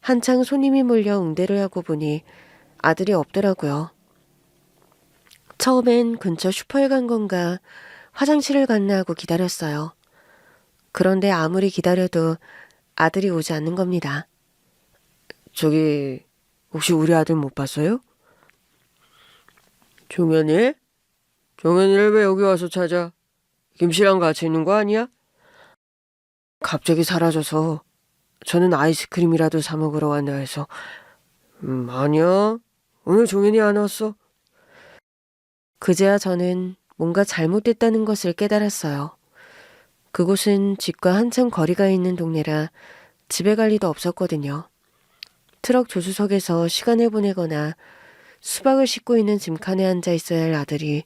한창 손님이 몰려 응대를 하고 보니 아들이 없더라고요. 처음엔 근처 슈퍼에 간 건가 화장실을 갔나 하고 기다렸어요. 그런데 아무리 기다려도 아들이 오지 않는 겁니다. 저기 혹시 우리 아들 못 봤어요? 종현이? 종현이를 왜 여기 와서 찾아? 김씨랑 같이 있는 거 아니야? 갑자기 사라져서 저는 아이스크림이라도 사 먹으러 왔나 해서. 아니야. 오늘 종현이 안 왔어. 그제야 저는 뭔가 잘못됐다는 것을 깨달았어요. 그곳은 집과 한참 거리가 있는 동네라 집에 갈 리도 없었거든요. 트럭 조수석에서 시간을 보내거나 수박을 싣고 있는 짐칸에 앉아 있어야 할 아들이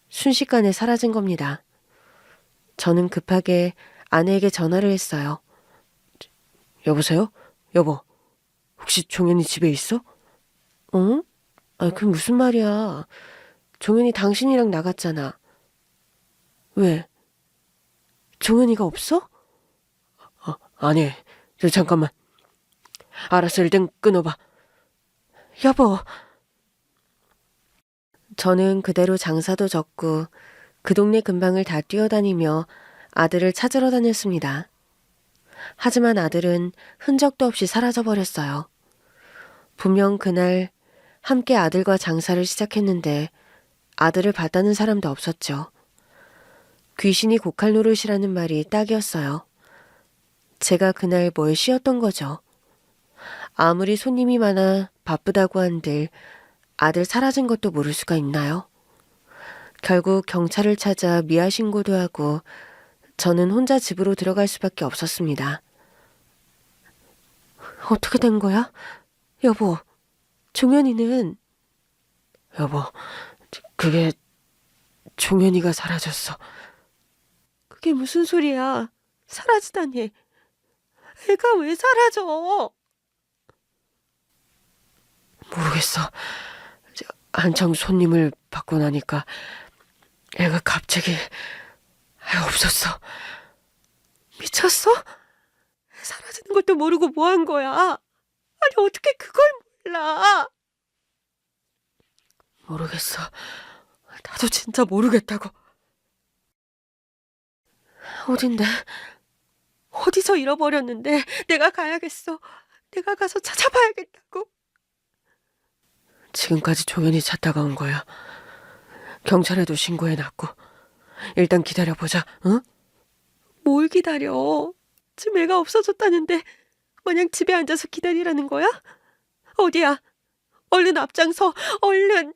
순식간에 사라진 겁니다. 저는 급하게 아내에게 전화를 했어요. 여보세요? 여보, 혹시 종현이 집에 있어? 어? 그게 무슨 말이야. 종현이 당신이랑 나갔잖아. 왜? 종현이가 없어? 아니, 잠깐만. 알았어, 일단 끊어봐. 여보. 저는 그대로 장사도 접고 그 동네 근방을 다 뛰어다니며 아들을 찾으러 다녔습니다. 하지만 아들은 흔적도 없이 사라져버렸어요. 분명 그날 함께 아들과 장사를 시작했는데 아들을 봤다는 사람도 없었죠. 귀신이 고칼 노릇이라는 말이 딱이었어요. 제가 그날 뭘 쉬었던 거죠. 아무리 손님이 많아 바쁘다고 한들 아들 사라진 것도 모를 수가 있나요? 결국 경찰을 찾아 미아 신고도 하고 저는 혼자 집으로 들어갈 수밖에 없었습니다. 어떻게 된 거야? 여보, 종현이는... 여보, 그게 종현이가 사라졌어. 그게 무슨 소리야? 사라지다니. 애가 왜 사라져? 모르겠어. 한창 손님을 받고 나니까 애가 갑자기 없었어. 미쳤어? 사라지는 것도 모르고 뭐 한 거야? 아니 어떻게 그걸 몰라? 모르겠어. 나도 진짜 모르겠다고. 어딘데? 어디서 잃어버렸는데 내가 가야겠어. 내가 가서 찾아봐야겠다고. 지금까지 종현이 찾다가 온 거야. 경찰에도 신고해놨고. 일단 기다려보자, 응? 뭘 기다려? 지금 애가 없어졌다는데 마냥 집에 앉아서 기다리라는 거야? 어디야? 얼른 앞장서, 얼른!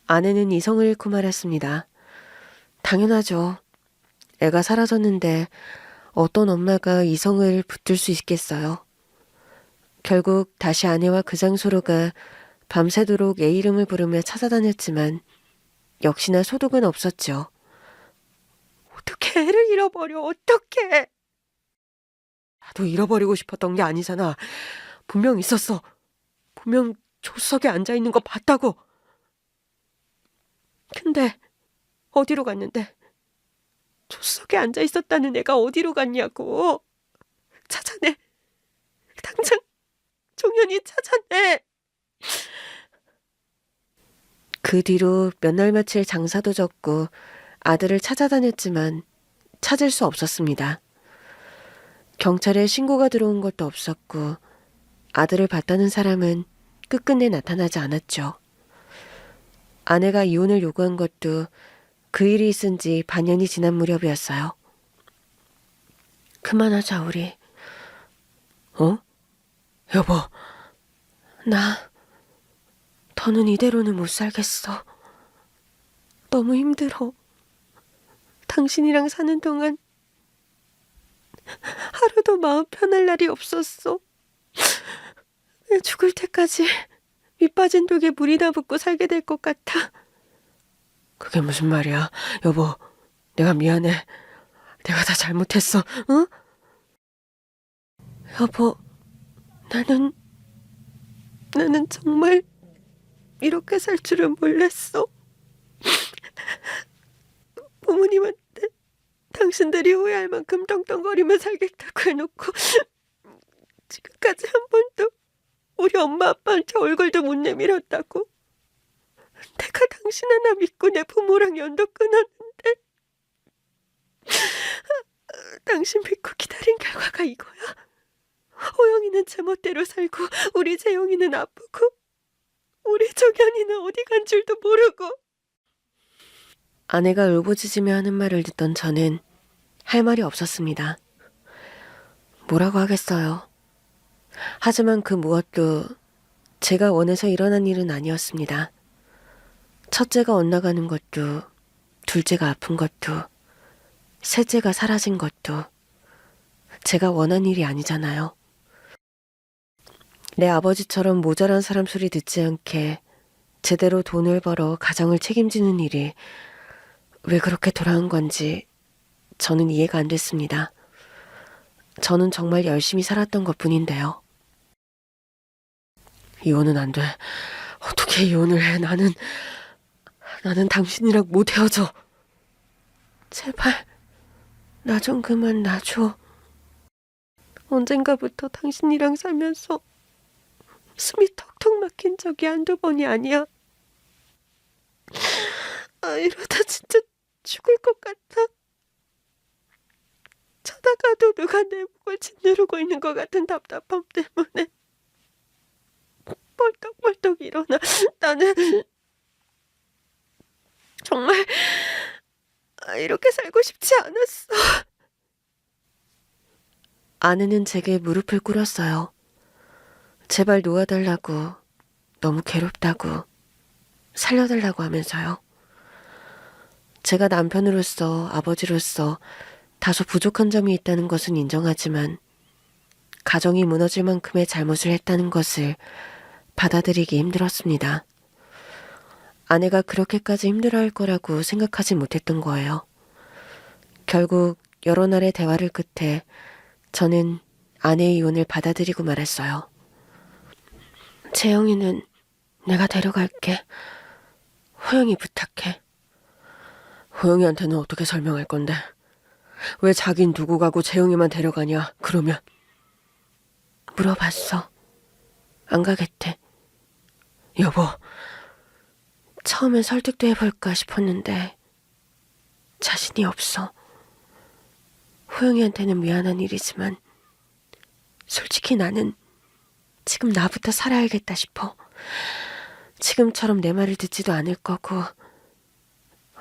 아내는 이성을 잃고 말았습니다. 당연하죠. 애가 사라졌는데 어떤 엄마가 이성을 붙들 수 있겠어요. 결국 다시 아내와 그 장소로 가 밤새도록 애 이름을 부르며 찾아다녔지만 역시나 소득은 없었죠. 어떻게 애를 잃어버려, 어떻게? 나도 잃어버리고 싶었던 게 아니잖아. 분명 있었어. 분명 조수석에 앉아있는 거 봤다고. 근데 어디로 갔는데? 조수석에 앉아있었다는 애가 어디로 갔냐고. 찾아내. 당장 종현이 찾아내. 그 뒤로 몇 날 며칠 장사도 접고 아들을 찾아다녔지만 찾을 수 없었습니다. 경찰에 신고가 들어온 것도 없었고 아들을 봤다는 사람은 끝끝내 나타나지 않았죠. 아내가 이혼을 요구한 것도 그 일이 있은 지 반년이 지난 무렵이었어요. 그만하자 우리. 어? 여보. 나 더는 이대로는 못 살겠어. 너무 힘들어. 당신이랑 사는 동안 하루도 마음 편할 날이 없었어. 죽을 때까지 밑빠진 독에 물이나 붓고 살게 될 것 같아. 그게 무슨 말이야? 여보, 내가 미안해. 내가 다 잘못했어, 응? 여보, 나는 정말 이렇게 살 줄은 몰랐어. 부모님한테 당신들이 후회할 만큼 떵떵거리며 살겠다고 해놓고 지금까지 한 번도 우리 엄마 아빠한테 얼굴도 못 내밀었다고. 내가 당신 하나 믿고 내 부모랑 연도 끊었는데 당신 믿고 기다린 결과가 이거야? 호영이는 제멋대로 살고 우리 재영이는 아프고 우리 정연이는 어디 간 줄도 모르고. 아내가 울부짖으며 하는 말을 듣던 저는 할 말이 없었습니다. 뭐라고 하겠어요. 하지만 그 무엇도 제가 원해서 일어난 일은 아니었습니다. 첫째가 엇나가는 것도, 둘째가 아픈 것도, 셋째가 사라진 것도 제가 원한 일이 아니잖아요. 내 아버지처럼 모자란 사람 소리 듣지 않게 제대로 돈을 벌어 가정을 책임지는 일이 왜 그렇게 돌아온 건지 저는 이해가 안 됐습니다. 저는 정말 열심히 살았던 것뿐인데요. 이혼은 안 돼. 어떻게 이혼을 해. 나는 당신이랑 못 헤어져. 제발 나 좀 그만 놔줘. 언젠가부터 당신이랑 살면서 숨이 턱턱 막힌 적이 한두 번이 아니야. 이러다 진짜 죽을 것 같아. 자다가도 누가 내 목을 짓누르고 있는 것 같은 답답함 때문에 벌떡벌떡 일어나. 나는 정말 이렇게 살고 싶지 않았어. 아내는 제게 무릎을 꿇었어요. 제발 놓아달라고, 너무 괴롭다고, 살려달라고 하면서요. 제가 남편으로서, 아버지로서 다소 부족한 점이 있다는 것은 인정하지만 가정이 무너질 만큼의 잘못을 했다는 것을 받아들이기 힘들었습니다. 아내가 그렇게까지 힘들어할 거라고 생각하지 못했던 거예요. 결국 여러 날의 대화를 끝에 저는 아내의 이혼을 받아들이고 말했어요. 재영이는 내가 데려갈게. 호영이 부탁해. 호영이한테는 어떻게 설명할 건데? 왜 자긴 두고 가고 재영이만 데려가냐? 그러면 물어봤어. 안 가겠대. 여보, 처음엔 설득도 해볼까 싶었는데 자신이 없어. 호영이한테는 미안한 일이지만 솔직히 나는 지금 나부터 살아야겠다 싶어. 지금처럼 내 말을 듣지도 않을 거고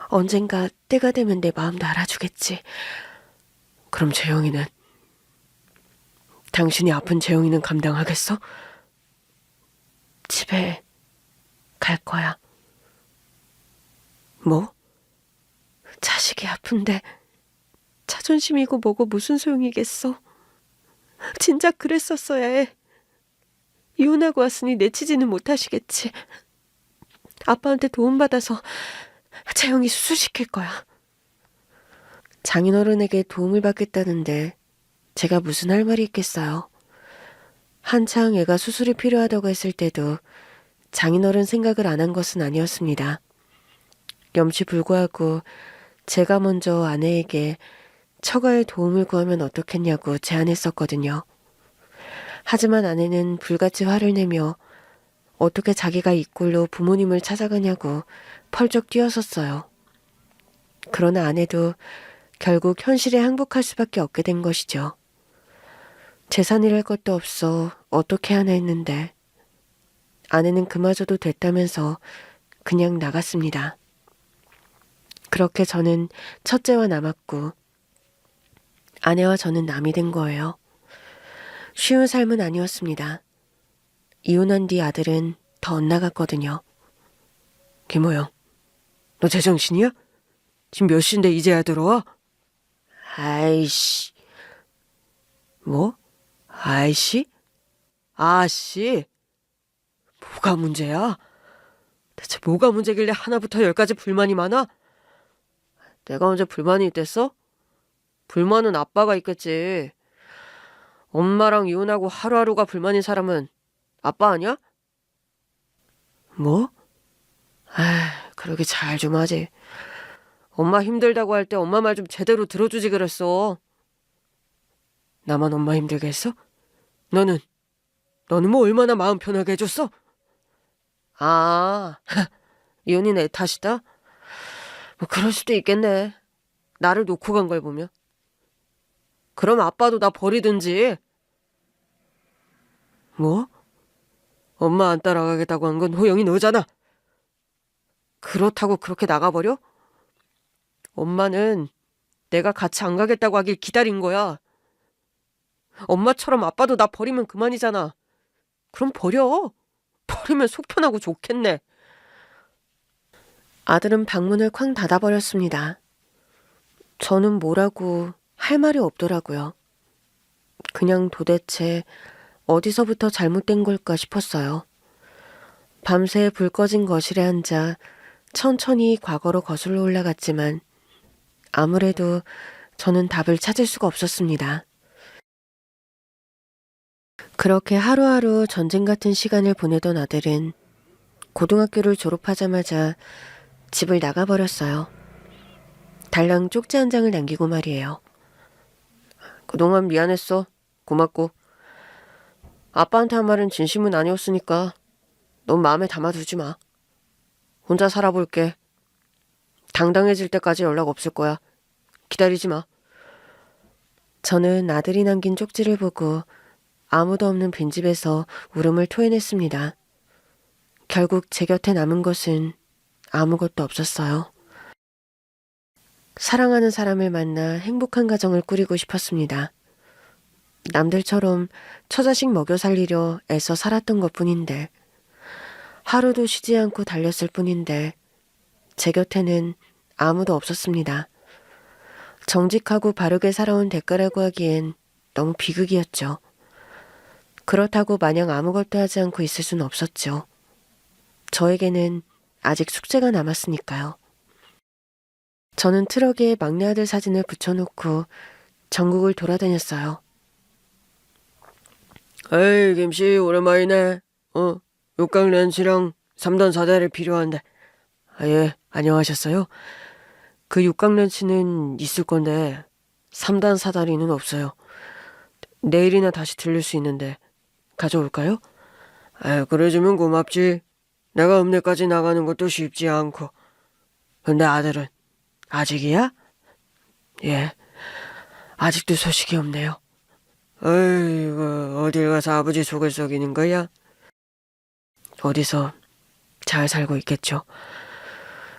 언젠가 때가 되면 내 마음도 알아주겠지. 그럼 재영이는? 당신이 아픈 재영이는 감당하겠어? 집에 갈 거야. 뭐? 자식이 아픈데 자존심이고 뭐고 무슨 소용이겠어. 진작 그랬었어야 해. 이혼하고 왔으니 내치지는 못하시겠지. 아빠한테 도움받아서 재영이 수술시킬 거야. 장인어른에게 도움을 받겠다는데 제가 무슨 할 말이 있겠어요. 한창 애가 수술이 필요하다고 했을 때도 장인어른 생각을 안 한 것은 아니었습니다. 염치불구하고 제가 먼저 아내에게 처가의 도움을 구하면 어떻겠냐고 제안했었거든요. 하지만 아내는 불같이 화를 내며 어떻게 자기가 이 꼴로 부모님을 찾아가냐고 펄쩍 뛰어섰어요. 그러나 아내도 결국 현실에 항복할 수밖에 없게 된 것이죠. 재산이랄 것도 없어 어떻게 하나 했는데 아내는 그마저도 됐다면서 그냥 나갔습니다. 그렇게 저는 첫째와 남았고 아내와 저는 남이 된 거예요. 쉬운 삶은 아니었습니다. 이혼한 뒤 아들은 더 엇나갔거든요. 김호영, 너 제정신이야? 지금 몇 시인데 이제야 들어와? 아이씨. 뭐? 아이씨? 아씨? 뭐가 문제야? 대체 뭐가 문제길래 하나부터 열까지 불만이 많아? 내가 언제 불만이 있댔어? 불만은 아빠가 있겠지. 엄마랑 이혼하고 하루하루가 불만인 사람은 아빠 아니야? 뭐? 그러게 잘 좀 하지. 엄마 힘들다고 할 때 엄마 말 좀 제대로 들어주지 그랬어. 나만 엄마 힘들게 했어? 너는 뭐 얼마나 마음 편하게 해줬어? 아, 이혼이 내 탓이다? 뭐 그럴 수도 있겠네. 나를 놓고 간 걸 보면. 그럼 아빠도 나 버리든지. 뭐? 엄마 안 따라가겠다고 한 건 호영이 너잖아. 그렇다고 그렇게 나가버려? 엄마는 내가 같이 안 가겠다고 하길 기다린 거야. 엄마처럼 아빠도 나 버리면 그만이잖아. 그럼 버려. 버리면 속 편하고 좋겠네. 아들은 방문을 쾅 닫아버렸습니다. 저는 뭐라고 할 말이 없더라고요. 그냥 도대체 어디서부터 잘못된 걸까 싶었어요. 밤새 불 꺼진 거실에 앉아 천천히 과거로 거슬러 올라갔지만 아무래도 저는 답을 찾을 수가 없었습니다. 그렇게 하루하루 전쟁 같은 시간을 보내던 아들은 고등학교를 졸업하자마자 집을 나가버렸어요. 달랑 쪽지 한 장을 남기고 말이에요. 그동안 미안했어. 고맙고. 아빠한테 한 말은 진심은 아니었으니까 넌 마음에 담아두지 마. 혼자 살아볼게. 당당해질 때까지 연락 없을 거야. 기다리지 마. 저는 아들이 남긴 쪽지를 보고 아무도 없는 빈집에서 울음을 토해냈습니다. 결국 제 곁에 남은 것은 아무것도 없었어요. 사랑하는 사람을 만나 행복한 가정을 꾸리고 싶었습니다. 남들처럼 처자식 먹여 살리려 애써 살았던 것뿐인데, 하루도 쉬지 않고 달렸을 뿐인데 제 곁에는 아무도 없었습니다. 정직하고 바르게 살아온 대가라고 하기엔 너무 비극이었죠. 그렇다고 마냥 아무것도 하지 않고 있을 수는 없었죠. 저에게는 아직 숙제가 남았으니까요. 저는 트럭에 막내 아들 사진을 붙여놓고 전국을 돌아다녔어요. 에이, 김씨 오랜만이네. 육각 렌치랑 3단 사다리 필요한데. 예, 안녕하셨어요? 그 육각 렌치는 있을 건데 3단 사다리는 없어요. 내일이나 다시 들릴 수 있는데 가져올까요? 그래주면 고맙지. 내가 읍내까지 나가는 것도 쉽지 않고. 근데 아들은 아직이야? 예, 아직도 소식이 없네요. 어이구, 어딜 가서 아버지 속을 썩이는 거야? 어디서 잘 살고 있겠죠.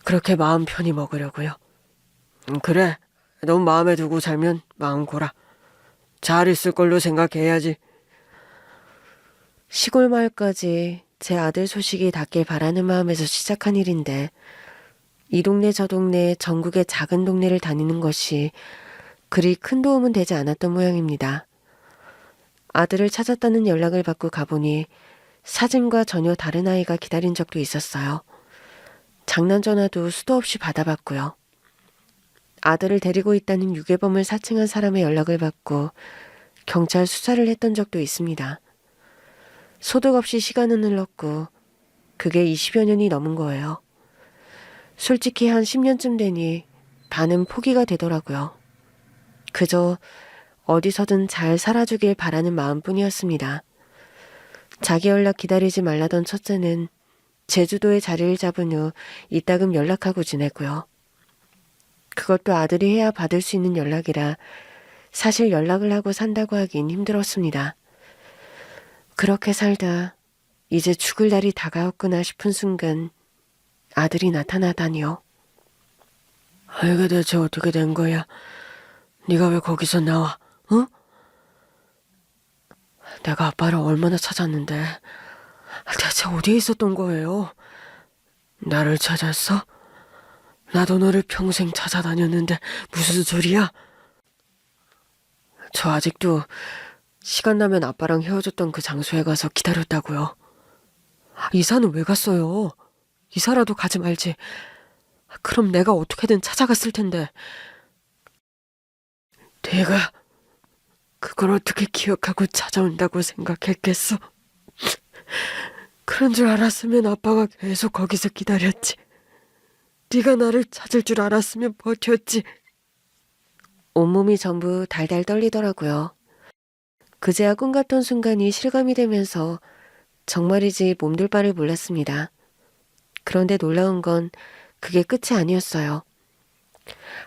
그렇게 마음 편히 먹으려고요. 그래, 넌 마음에 두고 살면 마음 고라. 잘 있을 걸로 생각해야지. 시골 마을까지 제 아들 소식이 닿길 바라는 마음에서 시작한 일인데 이 동네 저 동네 전국의 작은 동네를 다니는 것이 그리 큰 도움은 되지 않았던 모양입니다. 아들을 찾았다는 연락을 받고 가보니 사진과 전혀 다른 아이가 기다린 적도 있었어요. 장난 전화도 수도 없이 받아봤고요. 아들을 데리고 있다는 유괴범을 사칭한 사람의 연락을 받고 경찰 수사를 했던 적도 있습니다. 소득 없이 시간은 흘렀고 그게 20여 년이 넘은 거예요. 솔직히 한 10년쯤 되니 반은 포기가 되더라고요. 그저 어디서든 잘 살아주길 바라는 마음뿐이었습니다. 자기 연락 기다리지 말라던 첫째는 제주도에 자리를 잡은 후 이따금 연락하고 지내고요. 그것도 아들이 해야 받을 수 있는 연락이라 사실 연락을 하고 산다고 하긴 힘들었습니다. 그렇게 살다 이제 죽을 날이 다가왔구나 싶은 순간 아들이 나타나다니요. 이게 대체 어떻게 된 거야? 네가 왜 거기서 나와? 어? 내가 아빠를 얼마나 찾았는데 대체 어디에 있었던 거예요? 나를 찾았어? 나도 너를 평생 찾아다녔는데 무슨 소리야? 저 아직도 시간 나면 아빠랑 헤어졌던 그 장소에 가서 기다렸다고요. 이사는 왜 갔어요? 이사라도 가지 말지. 그럼 내가 어떻게든 찾아갔을 텐데. 내가 그걸 어떻게 기억하고 찾아온다고 생각했겠어? 그런 줄 알았으면 아빠가 계속 거기서 기다렸지. 네가 나를 찾을 줄 알았으면 버텼지. 온몸이 전부 달달 떨리더라고요. 그제야 꿈 같던 순간이 실감이 되면서 정말이지 몸둘 바를 몰랐습니다. 그런데 놀라운 건 그게 끝이 아니었어요.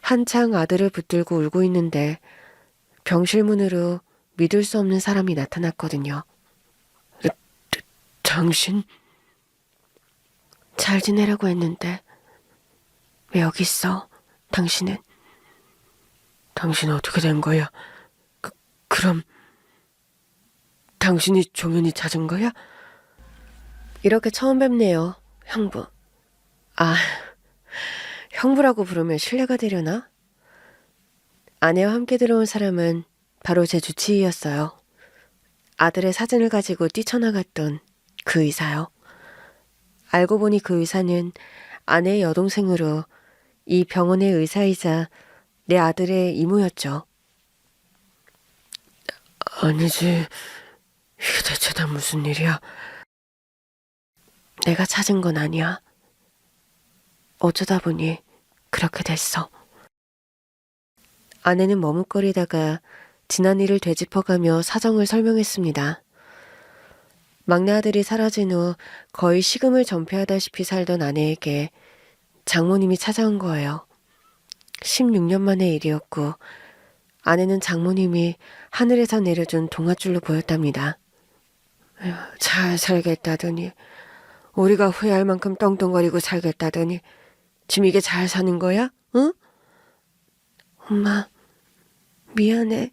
한창 아들을 붙들고 울고 있는데 병실 문으로 믿을 수 없는 사람이 나타났거든요. 당신? 잘 지내라고 했는데 왜 여기 있어? 당신은? 당신 어떻게 된 거야? 그럼 당신이 종현이 찾은 거야? 이렇게 처음 뵙네요, 형부. 아, 형부라고 부르면 실례가 되려나? 아내와 함께 들어온 사람은 바로 제 주치의였어요. 아들의 사진을 가지고 뛰쳐나갔던 그 의사요. 알고 보니 그 의사는 아내의 여동생으로 이 병원의 의사이자 내 아들의 이모였죠. 아니지, 이게 대체 다 무슨 일이야? 내가 찾은 건 아니야. 어쩌다 보니 그렇게 됐어. 아내는 머뭇거리다가 지난 일을 되짚어가며 사정을 설명했습니다. 막내 아들이 사라진 후 거의 식음을 전폐하다시피 살던 아내에게 장모님이 찾아온 거예요. 16년 만의 일이었고 아내는 장모님이 하늘에서 내려준 동아줄로 보였답니다. 잘 살겠다더니 우리가 후회할 만큼 떵떵거리고 살겠다더니 지금 이게 잘 사는 거야? 응? 엄마, 미안해.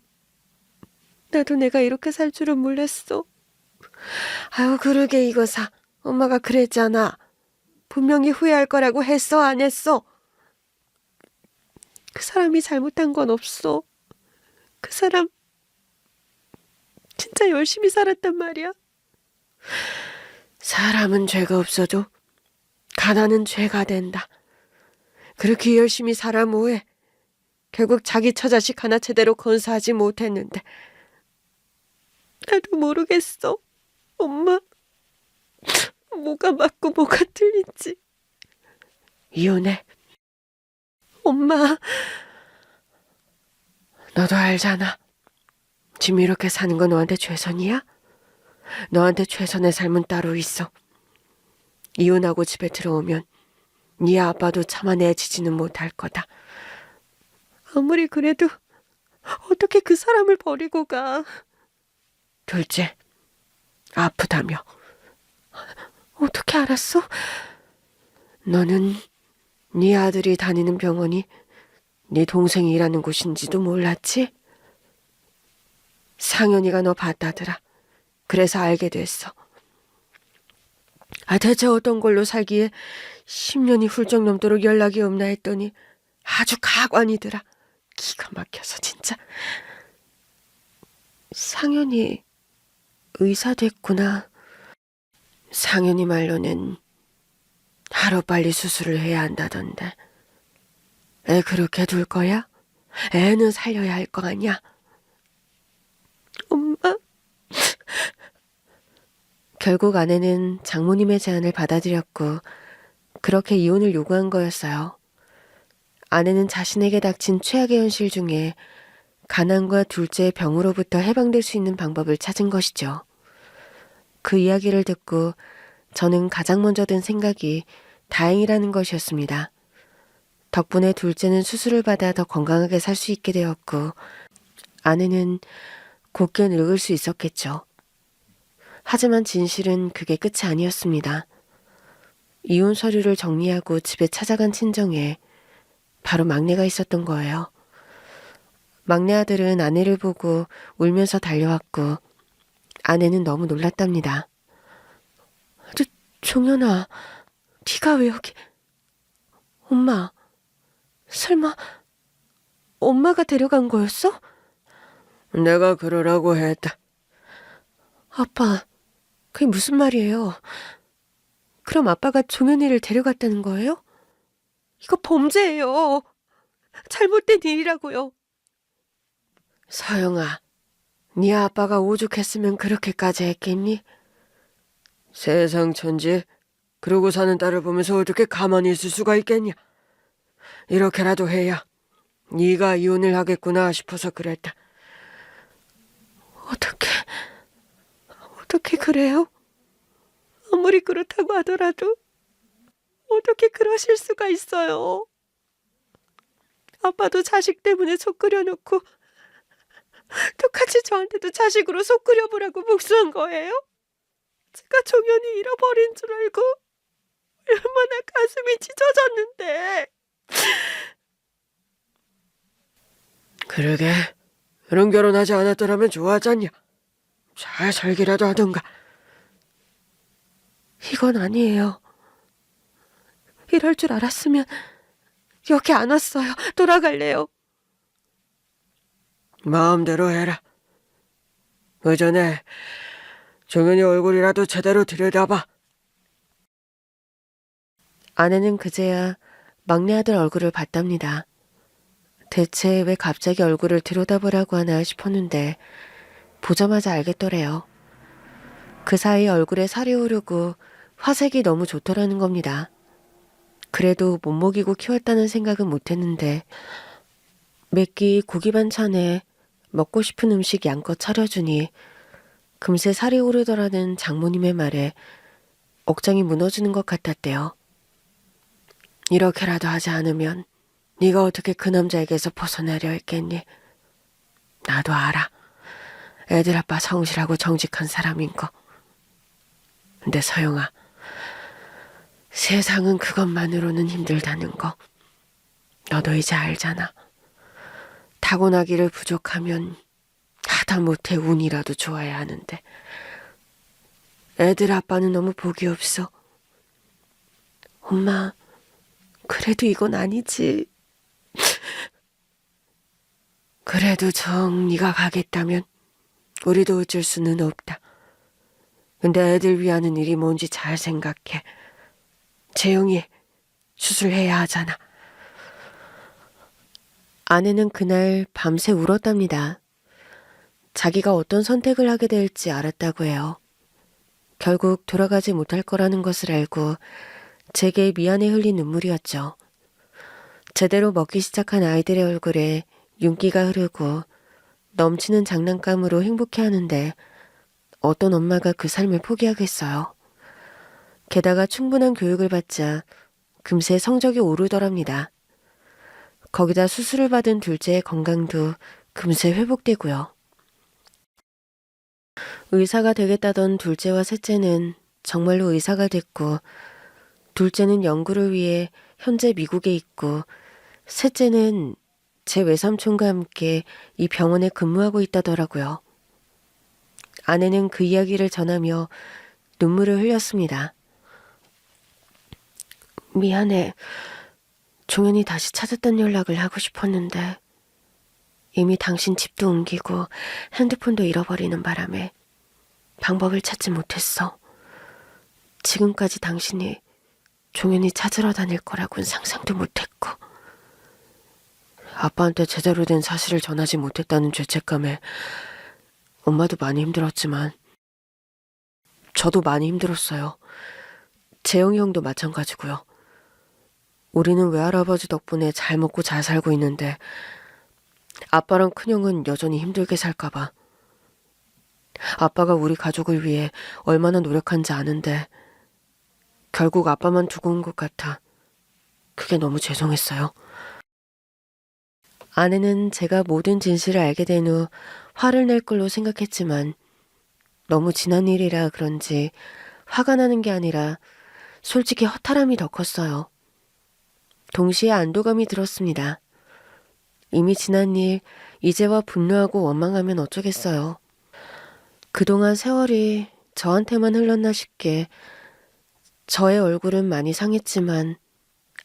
나도 내가 이렇게 살 줄은 몰랐어. 아유, 그러게 이거사. 엄마가 그랬잖아. 분명히 후회할 거라고 했어, 안 했어? 그 사람이 잘못한 건 없어. 그 사람 진짜 열심히 살았단 말이야. 사람은 죄가 없어도 가난은 죄가 된다. 그렇게 열심히 살아 뭐해. 결국 자기 처자식 하나 제대로 건사하지 못했는데. 나도 모르겠어. 엄마. 뭐가 맞고 뭐가 틀린지. 이혼해. 엄마. 너도 알잖아. 지금 이렇게 사는 건 너한테 최선이야? 너한테 최선의 삶은 따로 있어. 이혼하고 집에 들어오면 네 아빠도 참아내지지는 못할 거다. 아무리 그래도 어떻게 그 사람을 버리고 가. 둘째, 아프다며. 어떻게 알았어? 너는 네 아들이 다니는 병원이 네 동생이 일하는 곳인지도 몰랐지? 상현이가 너 봤다더라. 그래서 알게 됐어. 대체 어떤 걸로 살기에 10년이 훌쩍 넘도록 연락이 없나 했더니 아주 가관이더라. 기가 막혀서 진짜. 상현이 의사 됐구나. 상현이 말로는 하루빨리 수술을 해야 한다던데. 애 그렇게 둘 거야? 애는 살려야 할 거 아니야? 엄마. 결국 아내는 장모님의 제안을 받아들였고 그렇게 이혼을 요구한 거였어요. 아내는 자신에게 닥친 최악의 현실 중에 가난과 둘째의 병으로부터 해방될 수 있는 방법을 찾은 것이죠. 그 이야기를 듣고 저는 가장 먼저 든 생각이 다행이라는 것이었습니다. 덕분에 둘째는 수술을 받아 더 건강하게 살 수 있게 되었고 아내는 곱게 늙을 수 있었겠죠. 하지만 진실은 그게 끝이 아니었습니다. 이혼 서류를 정리하고 집에 찾아간 친정에 바로 막내가 있었던 거예요. 막내 아들은 아내를 보고 울면서 달려왔고 아내는 너무 놀랐답니다. 종현아, 네가 왜 여기... 엄마, 설마 엄마가 데려간 거였어? 내가 그러라고 했다. 아빠, 그게 무슨 말이에요? 그럼 아빠가 종현이를 데려갔다는 거예요? 이거 범죄예요. 잘못된 일이라고요. 서영아, 네 아빠가 오죽했으면 그렇게까지 했겠니? 세상 천지 그러고 사는 딸을 보면서 어떻게 가만히 있을 수가 있겠냐. 이렇게라도 해야 네가 이혼을 하겠구나 싶어서 그랬다. 어떻게 그래요? 아무리 그렇다고 하더라도 어떻게 그러실 수가 있어요? 아빠도 자식 때문에 속 끓여놓고 똑같이 저한테도 자식으로 속 끓여보라고 복수한 거예요? 제가 종현이 잃어버린 줄 알고 얼마나 가슴이 찢어졌는데. 그러게, 그런 결혼하지 않았더라면 좋아하지 않냐. 잘 살기라도 하던가. 이건 아니에요. 이럴 줄 알았으면 여기 안 왔어요. 돌아갈래요. 마음대로 해라. 그 전에 종현이 얼굴이라도 제대로 들여다봐. 아내는 그제야 막내 아들 얼굴을 봤답니다. 대체 왜 갑자기 얼굴을 들여다보라고 하나 싶었는데 보자마자 알겠더래요. 그 사이 얼굴에 살이 오르고 화색이 너무 좋더라는 겁니다. 그래도 못 먹이고 키웠다는 생각은 못했는데 몇 끼 고기 반찬에 먹고 싶은 음식 양껏 차려주니 금세 살이 오르더라는 장모님의 말에 억장이 무너지는 것 같았대요. 이렇게라도 하지 않으면 네가 어떻게 그 남자에게서 벗어나려 했겠니? 나도 알아. 애들 아빠 성실하고 정직한 사람인 거. 근데 서영아, 세상은 그것만으로는 힘들다는 거. 너도 이제 알잖아. 타고나기를 부족하면 하다못해 운이라도 좋아야 하는데 애들 아빠는 너무 복이 없어. 엄마, 그래도 이건 아니지. 그래도 정 네가 가겠다면 우리도 어쩔 수는 없다. 근데 애들 위하는 일이 뭔지 잘 생각해. 재영이 수술해야 하잖아. 아내는 그날 밤새 울었답니다. 자기가 어떤 선택을 하게 될지 알았다고 해요. 결국 돌아가지 못할 거라는 것을 알고 제게 미안해 흘린 눈물이었죠. 제대로 먹기 시작한 아이들의 얼굴에 윤기가 흐르고 넘치는 장난감으로 행복해하는데 어떤 엄마가 그 삶을 포기하겠어요. 게다가 충분한 교육을 받자 금세 성적이 오르더랍니다. 거기다 수술을 받은 둘째의 건강도 금세 회복되고요. 의사가 되겠다던 둘째와 셋째는 정말로 의사가 됐고, 둘째는 연구를 위해 현재 미국에 있고, 셋째는 제 외삼촌과 함께 이 병원에 근무하고 있다더라고요. 아내는 그 이야기를 전하며 눈물을 흘렸습니다. 미안해. 종현이 다시 찾았던 연락을 하고 싶었는데 이미 당신 집도 옮기고 핸드폰도 잃어버리는 바람에 방법을 찾지 못했어. 지금까지 당신이 종현이 찾으러 다닐 거라고는 상상도 못했고 아빠한테 제대로 된 사실을 전하지 못했다는 죄책감에 엄마도 많이 힘들었지만 저도 많이 힘들었어요. 재영이 형도 마찬가지고요. 우리는 외할아버지 덕분에 잘 먹고 잘 살고 있는데 아빠랑 큰형은 여전히 힘들게 살까봐. 아빠가 우리 가족을 위해 얼마나 노력한지 아는데 결국 아빠만 두고 온 것 같아. 그게 너무 죄송했어요. 아내는 제가 모든 진실을 알게 된 후 화를 낼 걸로 생각했지만 너무 지난 일이라 그런지 화가 나는 게 아니라 솔직히 허탈함이 더 컸어요. 동시에 안도감이 들었습니다. 이미 지난 일, 이제와 분노하고 원망하면 어쩌겠어요. 그동안 세월이 저한테만 흘렀나 싶게 저의 얼굴은 많이 상했지만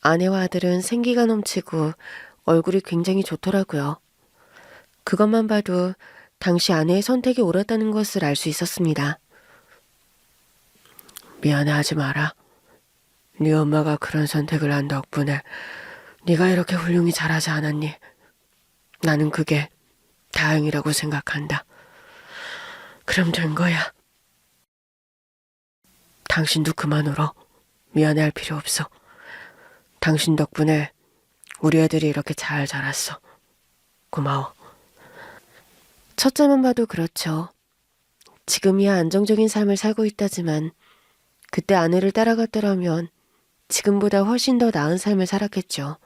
아내와 아들은 생기가 넘치고 얼굴이 굉장히 좋더라고요. 그것만 봐도 당시 아내의 선택이 옳았다는 것을 알 수 있었습니다. 미안해하지 마라. 네 엄마가 그런 선택을 한 덕분에 네가 이렇게 훌륭히 자라지 않았니? 나는 그게 다행이라고 생각한다. 그럼 된 거야. 당신도 그만 울어. 미안해할 필요 없어. 당신 덕분에 우리 애들이 이렇게 잘 자랐어. 고마워. 첫째만 봐도 그렇죠. 지금이야 안정적인 삶을 살고 있다지만 그때 아내를 따라갔더라면 지금보다 훨씬 더 나은 삶을 살았겠죠.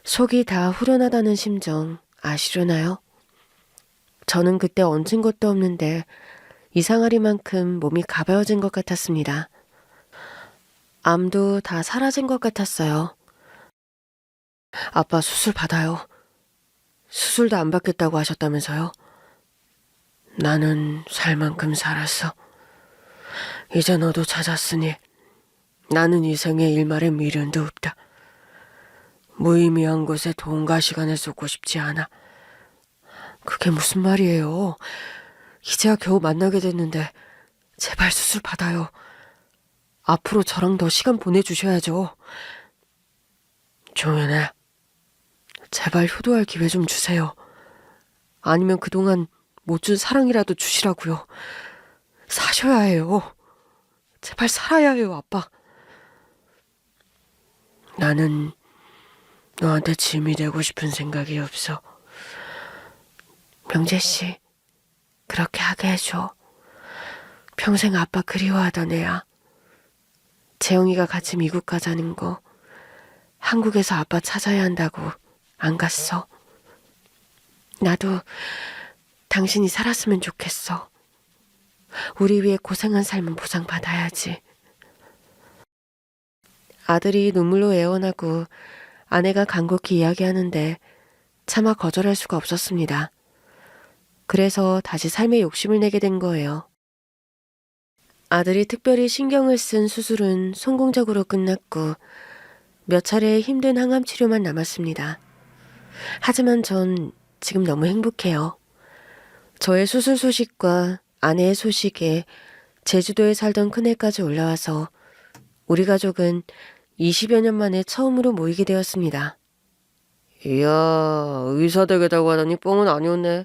속이 다 후련하다는 심정 아시려나요? 저는 그때 얹은 것도 없는데 이상하리만큼 몸이 가벼워진 것 같았습니다. 암도 다 사라진 것 같았어요. 아빠 수술 받아요. 수술도 안 받겠다고 하셨다면서요? 나는 살 만큼 살았어. 이제 너도 찾았으니 나는 이 생에 일말의 미련도 없다. 무의미한 곳에 돈과 시간을 쏟고 싶지 않아. 그게 무슨 말이에요? 이제야 겨우 만나게 됐는데 제발 수술 받아요. 앞으로 저랑 더 시간 보내주셔야죠. 종현아, 제발 효도할 기회 좀 주세요. 아니면 그동안 못 준 사랑이라도 주시라고요. 사셔야 해요. 제발 살아야 해요, 아빠. 나는 너한테 짐이 되고 싶은 생각이 없어. 명재 씨, 그렇게 하게 해줘. 평생 아빠 그리워하던 애야. 재영이가 같이 미국 가자는 거 한국에서 아빠 찾아야 한다고 안 갔어. 나도 당신이 살았으면 좋겠어. 우리 위해 고생한 삶은 보상받아야지. 아들이 눈물로 애원하고 아내가 간곡히 이야기하는데 차마 거절할 수가 없었습니다. 그래서 다시 삶에 욕심을 내게 된 거예요. 아들이 특별히 신경을 쓴 수술은 성공적으로 끝났고 몇 차례의 힘든 항암 치료만 남았습니다. 하지만 전 지금 너무 행복해요. 저의 수술 소식과 아내의 소식에 제주도에 살던 큰애까지 올라와서 우리 가족은 20여 년 만에 처음으로 모이게 되었습니다. 이야, 의사 되겠다고 하더니 뻥은 아니었네.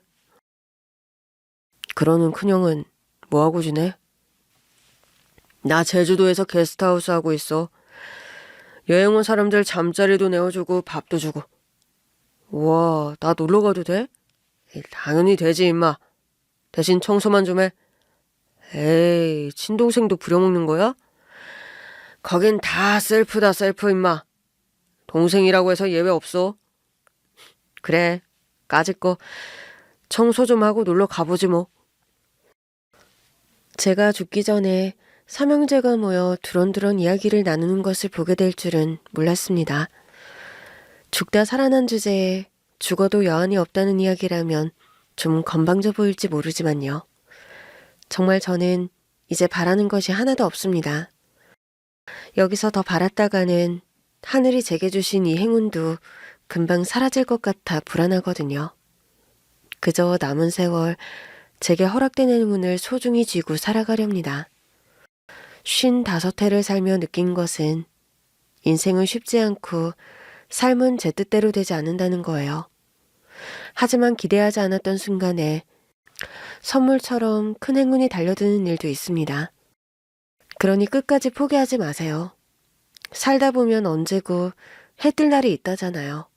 그러는 큰형은 뭐하고 지내? 나 제주도에서 게스트하우스 하고 있어. 여행 온 사람들 잠자리도 내어주고 밥도 주고. 우와, 나 놀러 가도 돼? 당연히 되지, 임마. 대신 청소만 좀 해. 에이, 친동생도 부려먹는 거야? 거긴 다 셀프다, 셀프, 임마. 동생이라고 해서 예외 없어. 그래, 까짓 거 청소 좀 하고 놀러 가보지 뭐. 제가 죽기 전에 삼형제가 모여 두런두런 이야기를 나누는 것을 보게 될 줄은 몰랐습니다. 죽다 살아난 주제에 죽어도 여한이 없다는 이야기라면 좀 건방져 보일지 모르지만요. 정말 저는 이제 바라는 것이 하나도 없습니다. 여기서 더 바랐다가는 하늘이 제게 주신 이 행운도 금방 사라질 것 같아 불안하거든요. 그저 남은 세월 제게 허락된 행운을 소중히 쥐고 살아가렵니다. 55회를 살며 느낀 것은 인생은 쉽지 않고 삶은 제 뜻대로 되지 않는다는 거예요. 하지만 기대하지 않았던 순간에 선물처럼 큰 행운이 달려드는 일도 있습니다. 그러니 끝까지 포기하지 마세요. 살다 보면 언제고 해 뜰 날이 있다잖아요.